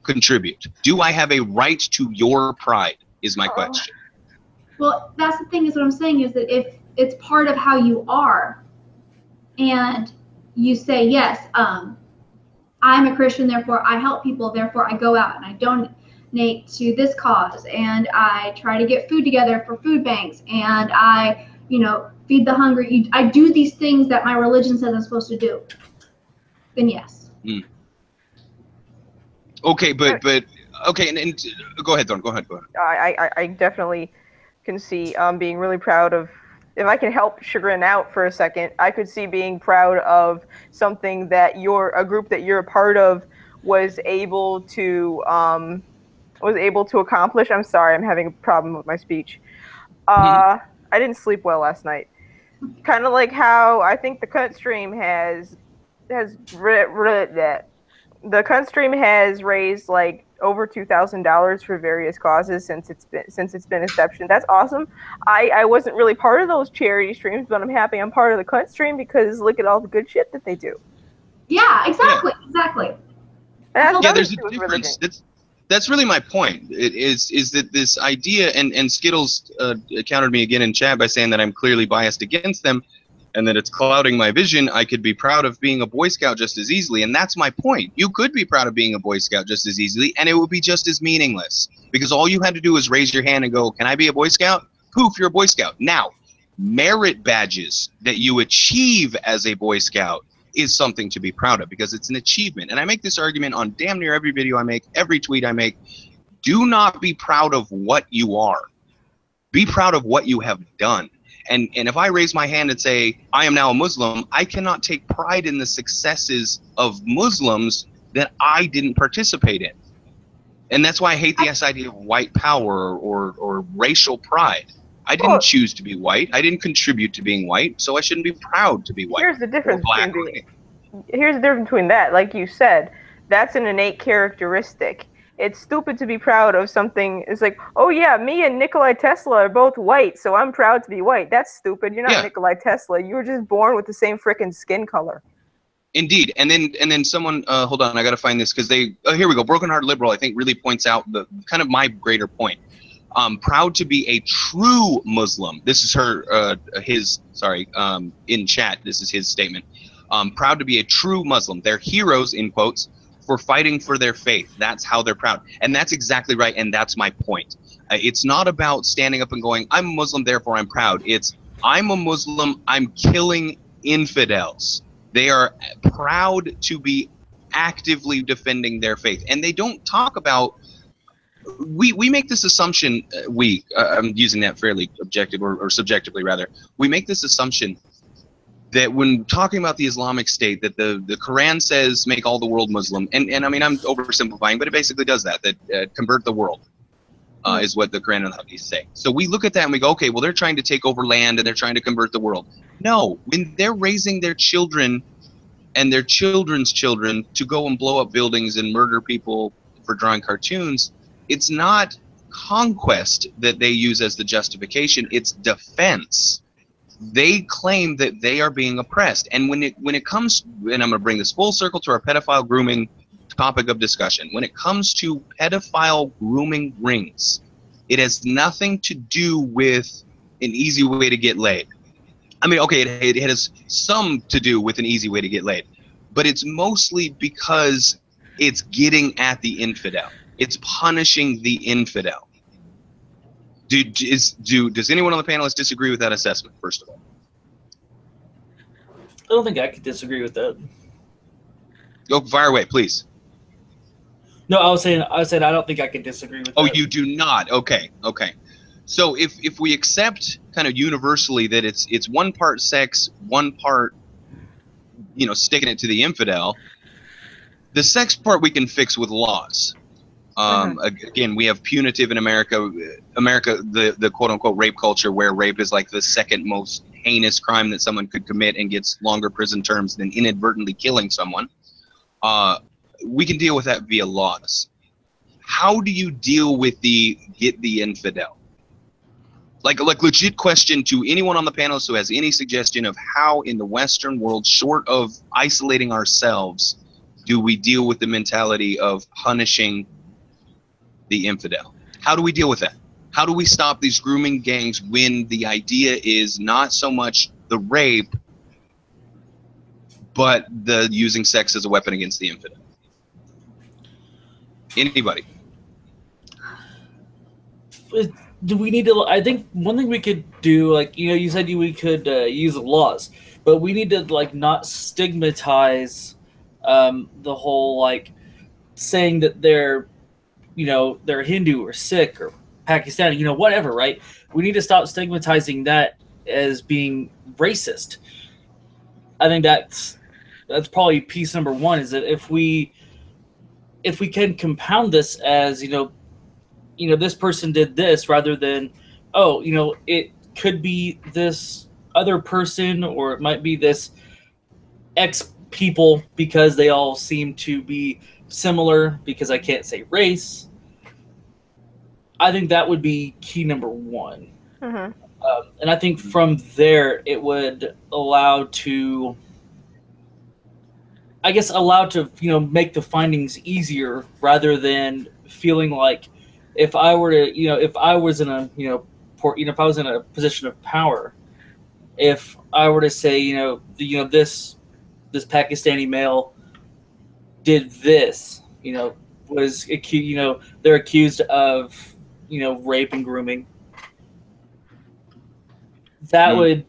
contribute? Do I have a right to your pride is my question. Well, that's the thing, is what I'm saying is that if it's part of how you are, and you say, yes, I'm a Christian, therefore I help people, therefore I go out and I donate to this cause, and I try to get food together for food banks, and I, feed the hungry. I do these things that my religion says I'm supposed to do. Then yes. Okay, but okay, and go ahead, Thorne. Go ahead. I definitely can see being really proud of. If I can help Shagrin out for a second, I could see being proud of something that a group that you're a part of was able to accomplish. I'm sorry, I'm having a problem with my speech. I didn't sleep well last night. Kind of like how I think the cunt stream has raised like over $2,000 for various causes since it's been inception. That's awesome. I wasn't really part of those charity streams, but I'm happy I'm part of the cunt stream because look at all the good shit that they do. Yeah, exactly. Yeah, there's a difference. That's really my point. It is that this idea, and Skittles countered me again in chat by saying that I'm clearly biased against them, and that it's clouding my vision. I could be proud of being a Boy Scout just as easily, and that's my point. You could be proud of being a Boy Scout just as easily, and it would be just as meaningless, because all you had to do was raise your hand and go, can I be a Boy Scout? Poof, you're a Boy Scout. Now, merit badges that you achieve as a Boy Scout is something to be proud of, because it's an achievement. And I make this argument on damn near every video I make, every tweet I make. Do not be proud of what you are. Be proud of what you have done. And if I raise my hand and say, I am now a Muslim, I cannot take pride in the successes of Muslims that I didn't participate in. And that's why I hate this idea of white power or racial pride. I didn't choose to be white. I didn't contribute to being white, so I shouldn't be proud to be white. Here's the difference between that. Like you said, that's an innate characteristic. It's stupid to be proud of something. It's like, oh yeah, me and Nikola Tesla are both white, so I'm proud to be white. That's stupid. You're not Nikola Tesla. You were just born with the same frickin' skin color. Indeed. And then someone, hold on, I got to find this, because here we go. Broken Heart Liberal, I think, really points out the kind of my greater point. Proud to be a true Muslim. This is in chat, this is his statement. Proud to be a true Muslim. They're heroes, in quotes, for fighting for their faith. That's how they're proud. And that's exactly right, and that's my point. It's not about standing up and going, I'm a Muslim, therefore I'm proud. It's, I'm a Muslim, I'm killing infidels. They are proud to be actively defending their faith. And they don't talk about, we make this assumption, I'm using that fairly objective or subjectively rather, we make this assumption that when talking about the Islamic State, that the Quran says make all the world Muslim, and I mean, I'm oversimplifying, but it basically does that convert the world. is what the Quran and the Hadith say. So we look at that and we go, okay, well, they're trying to take over land and they're trying to convert the world. No, when they're raising their children and their children's children to go and blow up buildings and murder people for drawing cartoons, it's not conquest that they use as the justification, it's defense. They claim that they are being oppressed. And when it comes, and I'm going to bring this full circle to our pedophile grooming topic of discussion, when it comes to pedophile grooming rings, it has nothing to do with an easy way to get laid. I mean, okay, it has some to do with an easy way to get laid, but it's mostly because it's getting at the infidel. It's punishing the infidel. Does anyone on the panelists disagree with that assessment, first of all? I don't think I could disagree with that. Go fire away, please. No, I was saying I don't think I could disagree with that. Oh, you do not? Okay. So if we accept kind of universally that it's one part sex, one part, sticking it to the infidel, the sex part we can fix with laws. Again, we have punitive in America, the quote unquote rape culture, where rape is like the second most heinous crime that someone could commit and gets longer prison terms than inadvertently killing someone. We can deal with that via laws. How do you deal with get the infidel? Like legit question to anyone on the panel who has any suggestion of how in the Western world, short of isolating ourselves, do we deal with the mentality of punishing the infidel? How do we deal with that? How do we stop these grooming gangs when the idea is not so much the rape, but the using sex as a weapon against the infidel? Anybody? Do we need to? I think one thing we could do, like you said, we could use laws, but we need to not stigmatize the whole saying that they're Hindu or Sikh or Pakistani, whatever, right? We need to stop stigmatizing that as being racist. I think that's probably piece number one, is that if we can compound this as this person did this, rather than it could be this other person, or it might be this X people because they all seem to be similar, because I can't say race. I think that would be key number one. Mm-hmm. And I think from there it would allow to make the findings easier, rather than feeling like if I were to if I was in a if I was in a position of power, if I were to say this Pakistani male did this, was accused, they're accused of rape and grooming, that would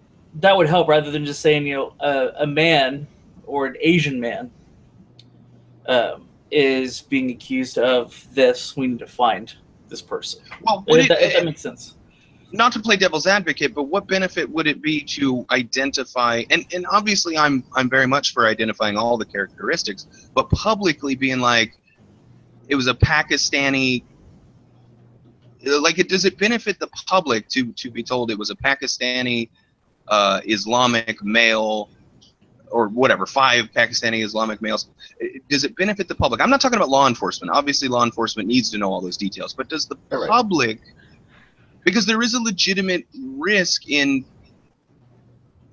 help, rather than just saying a man or an Asian man is being accused of this, we need to find this person. Well, if that makes sense. Not to play devil's advocate, but what benefit would it be to identify, and obviously I'm very much for identifying all the characteristics, but publicly being like, it was a Pakistani, does it benefit the public to be told it was a Pakistani Islamic male, or whatever, 5 Pakistani Islamic males? Does it benefit the public? I'm not talking about law enforcement. Obviously, law enforcement needs to know all those details. But does the public, because there is a legitimate risk in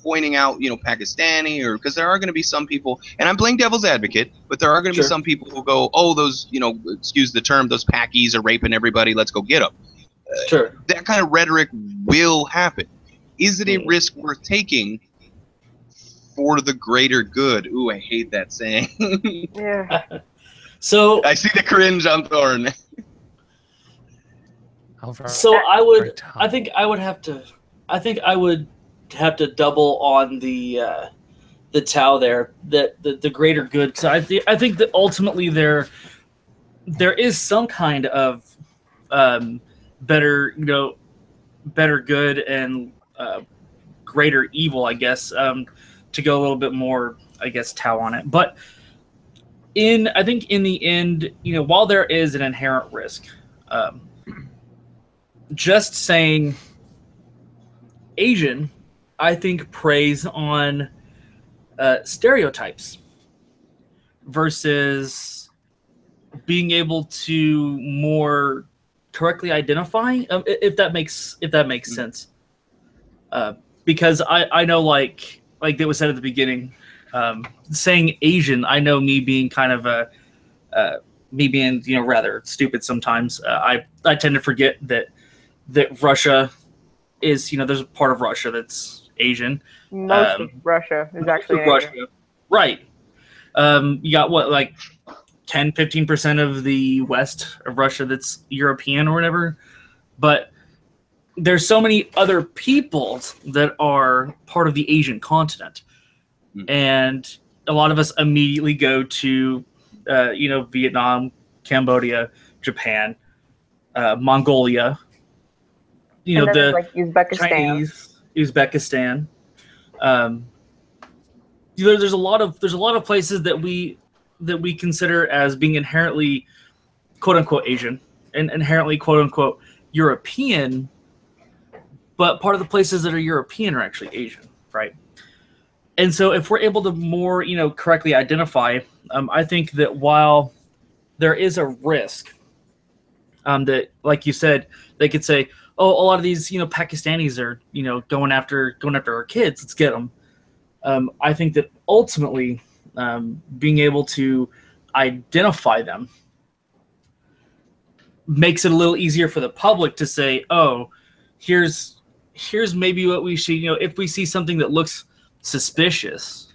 pointing out, Pakistani, or because there are going to be some people, and I'm playing devil's advocate, but there are going to be some people who go, oh, those, excuse the term, those Pakis are raping everybody, let's go get them. Sure. That kind of rhetoric will happen. Is it a risk worth taking for the greater good? Ooh, I hate that saying. Yeah. So I see the cringe on Thorn. So I think I would have to double on the Tao there, that the greater good. So I think that ultimately there is some kind of better good and greater evil, I guess, to go a little bit more, I guess, Tao on it. But I think in the end, while there is an inherent risk, just saying Asian, I think, preys on stereotypes versus being able to more correctly identify, if that makes sense. Because I know, like it was said at the beginning, saying Asian, I know me being kind of me being rather stupid sometimes. I tend to forget that Russia is there's a part of Russia that's Asian. Most of Russia is actually Russia, Asian. right? You got what, like 10-15% of the west of Russia that's European or whatever, but there's so many other peoples that are part of the Asian continent, and a lot of us immediately go to Vietnam, Cambodia, Japan, Mongolia, And then the like Uzbekistan. Chinese, Uzbekistan. There's a lot of places that we consider as being inherently quote unquote Asian and inherently quote unquote European, but part of the places that are European are actually Asian, right? And so if we're able to more correctly identify, I think that while there is a risk that, like you said, they could say, oh, a lot of these Pakistanis are going after our kids, let's get them. I think that ultimately being able to identify them makes it a little easier for the public to say, oh, here's maybe what we should, if we see something that looks suspicious,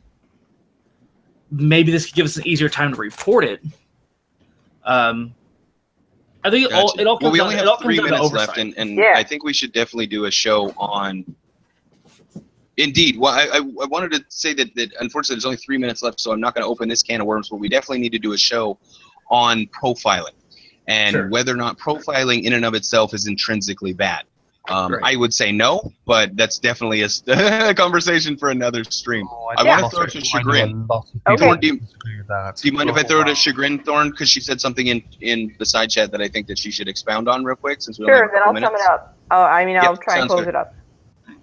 maybe this could give us an easier time to report it. I think it all comes well, we down, only have 3 minutes left, and yeah. I think we should definitely do a show on. Indeed. Well, I wanted to say that unfortunately there's only 3 minutes left, so I'm not going to open this can of worms, but we definitely need to do a show on profiling and whether or not profiling in and of itself is intrinsically bad. I would say no, but that's definitely a conversation for another stream. I want to throw it to Shagrin. Okay. Do you mind if I throw it to Shagrin, Thorn? Because she said something in the side chat that I think that she should expound on real quick. Since we only have Sure, then I'll minutes. sum it up. I'll try and close it up.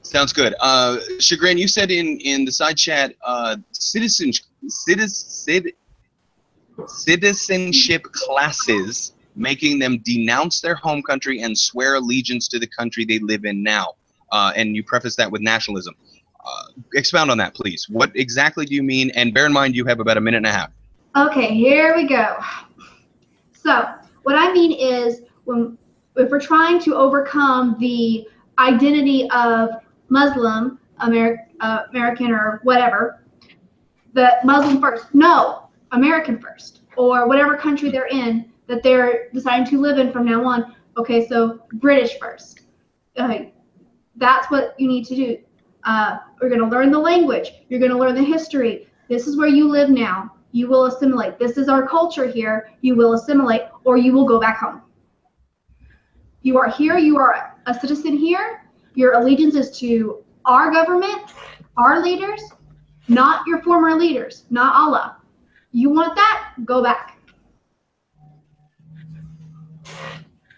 Sounds good. Shagrin, you said in the side chat, citizenship classes, making them denounce their home country and swear allegiance to the country they live in now. And you preface that with nationalism. Expound on that, please. What exactly do you mean? And bear in mind, you have about a minute and a half. Okay, here we go. So what I mean is, if we're trying to overcome the identity of Muslim, American, or whatever, the Muslim first, no, American first, or whatever country they're in that they're deciding to live in from now on. Okay, so British first. That's what you need to do. We're going to learn the language. You're going to learn the history. This is where you live now. You will assimilate. This is our culture here. You will assimilate, or you will go back home. You are here. You are a citizen here. Your allegiance is to our government, our leaders, not your former leaders, not Allah. You want that? Go back.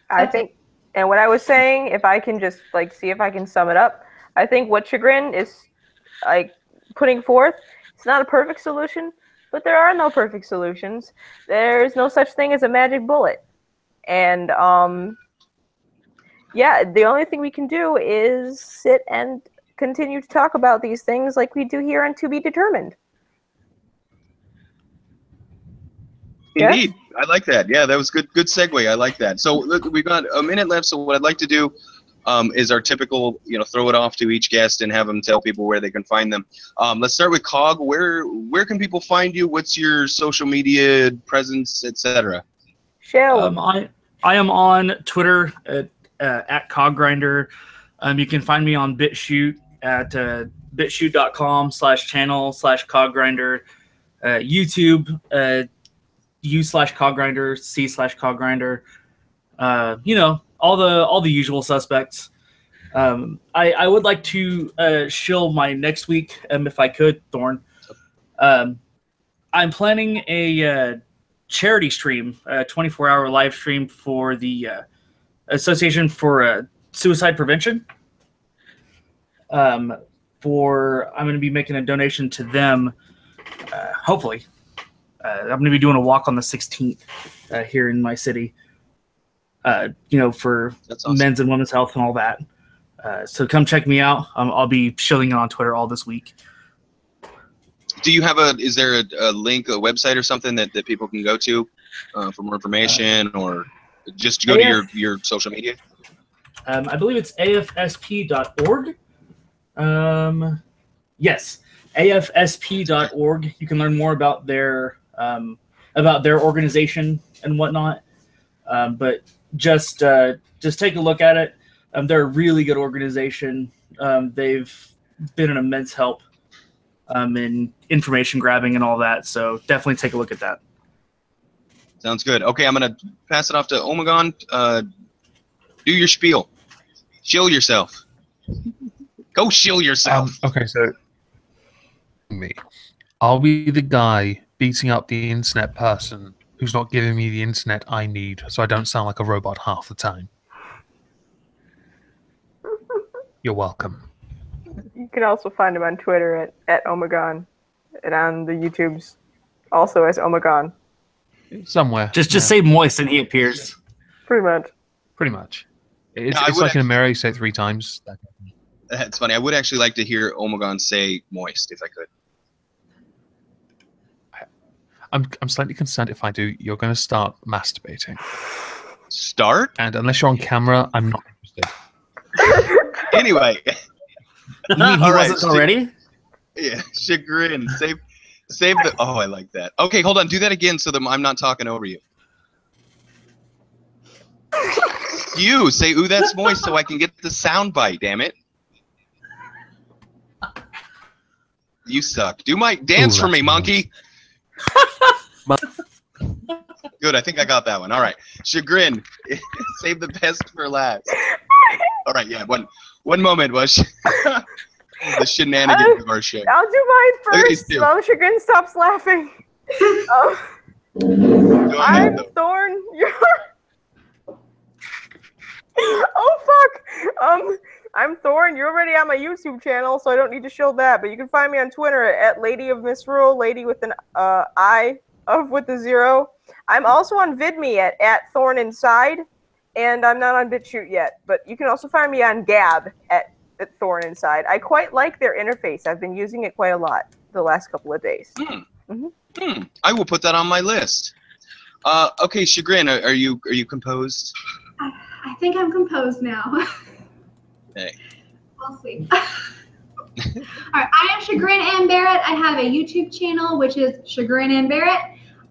I think, and what I was saying, if I can just see if I can sum it up, I think what Shagrin is putting forth, it's not a perfect solution, but there are no perfect solutions. There's no such thing as a magic bullet. And yeah, the only thing we can do is sit and continue to talk about these things like we do here on To Be Determined. Indeed. Yes? I like that. Yeah, that was good segue. I like that. So look, we've got a minute left. So what I'd like to do is our typical, throw it off to each guest and have them tell people where they can find them. Let's start with Cog. Where can people find you? What's your social media presence, etc.? Shell. I am on Twitter at CogGrinder. You can find me on BitChute at bitshoot.com/channel/CogGrinder. YouTube, U/CogGrinder, C/CogGrinder. All the usual suspects. I would like to shill my next week, if I could, Thorn. I'm planning a charity stream, a 24-hour live stream for the Association for suicide prevention. I'm going to be making a donation to them. Hopefully, I'm going to be doing a walk on the 16th here in my city. For That's awesome. men's and women's health and all that. So come check me out. I'll be shilling it on Twitter all this week. Do you have is there a link, a website or something that people can go to for more information, or just go to your social media? I believe it's afsp.org. Yes, afsp.org. You can learn more about their organization and whatnot. But just take a look at it. They're a really good organization. They've been an immense help in information grabbing and all that. So definitely take a look at that. Sounds good. Okay, I'm going to pass it off to Omegon. Do your spiel. Shill yourself. Go shill yourself. Okay, so me. I'll be the guy beating up the internet person who's not giving me the internet I need, so I don't sound like a robot half the time. You're welcome. You can also find him on Twitter at Omegon, and on the YouTubes also as Omegon. Somewhere. Just say moist and he appears. Pretty much. Pretty much. It's like in America, say it 3 times. That's funny. I would actually like to hear Omegon say moist, if I could. I'm slightly concerned if I do, you're going to start masturbating. Start? And unless you're on camera, I'm not interested. Anyway. You mean he wasn't already? Yeah, Shagrin. Save the... Oh, I like that. Okay, hold on. Do that again so that I'm not talking over you. You say, ooh, that's moist, so I can get the sound bite, damn it. You suck. Do my dance for me, monkey. Good, I think I got that one. All right. Shagrin, save the best for last. All right, yeah, one moment was the shenanigans of our show. I'll do mine first. While Shagrin stops laughing. I'm Thorn. Oh fuck. I'm Thorn. You're already on my YouTube channel, so I don't need to show that. But you can find me on Twitter at Lady of Misrule, Lady with an I with a 0. I'm also on VidMe at Thorn Inside, and I'm not on BitChute yet. But you can also find me on Gab at Thorn Inside. I quite like their interface. I've been using it quite a lot the last couple of days. I will put that on my list. Okay, Shagrin, are you composed? I think I'm composed now. Hey. We'll see. All right, I am Shagrin and Barret. I have a YouTube channel, which is Shagrin and Barret.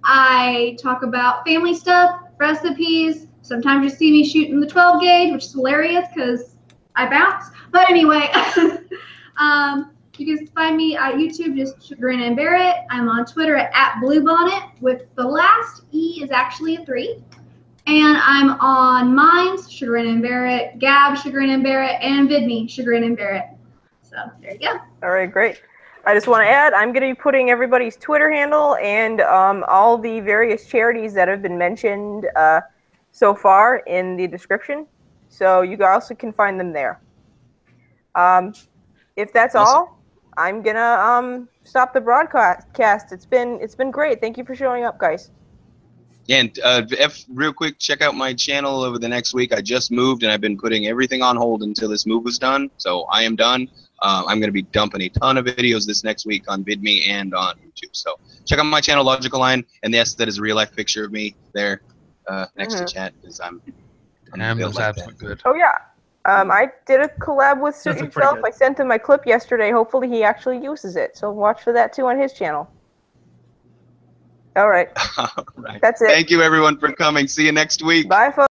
I talk about family stuff, recipes. Sometimes you see me shooting the 12 gauge, which is hilarious because I bounce. But anyway, you can find me at YouTube, just Shagrin and Barret. I'm on Twitter at Bluebonnet, with the last E is actually a 3. And I'm on Minds, Shagrin and Barret, Gab, Shagrin and Barret, and VidMe, Shagrin and Barret. So there you go. All right, great. I just want to add, I'm going to be putting everybody's Twitter handle and all the various charities that have been mentioned so far in the description. So you also can find them there. If that's all, I'm going to stop the broadcast. It's been great. Thank you for showing up, guys. And real quick, check out my channel over the next week. I just moved, and I've been putting everything on hold until this move was done. So I am done. I'm going to be dumping a ton of videos this next week on VidMe and on YouTube. So check out my channel, Logical Line, and yes, that is a real-life picture of me there next to chat, because I'm built like that. Good. Oh, yeah. I did a collab with Suit Yourself. I sent him my clip yesterday. Hopefully he actually uses it. So watch for that, too, on his channel. All right. All right. That's it. Thank you, everyone, for coming. See you next week. Bye, folks.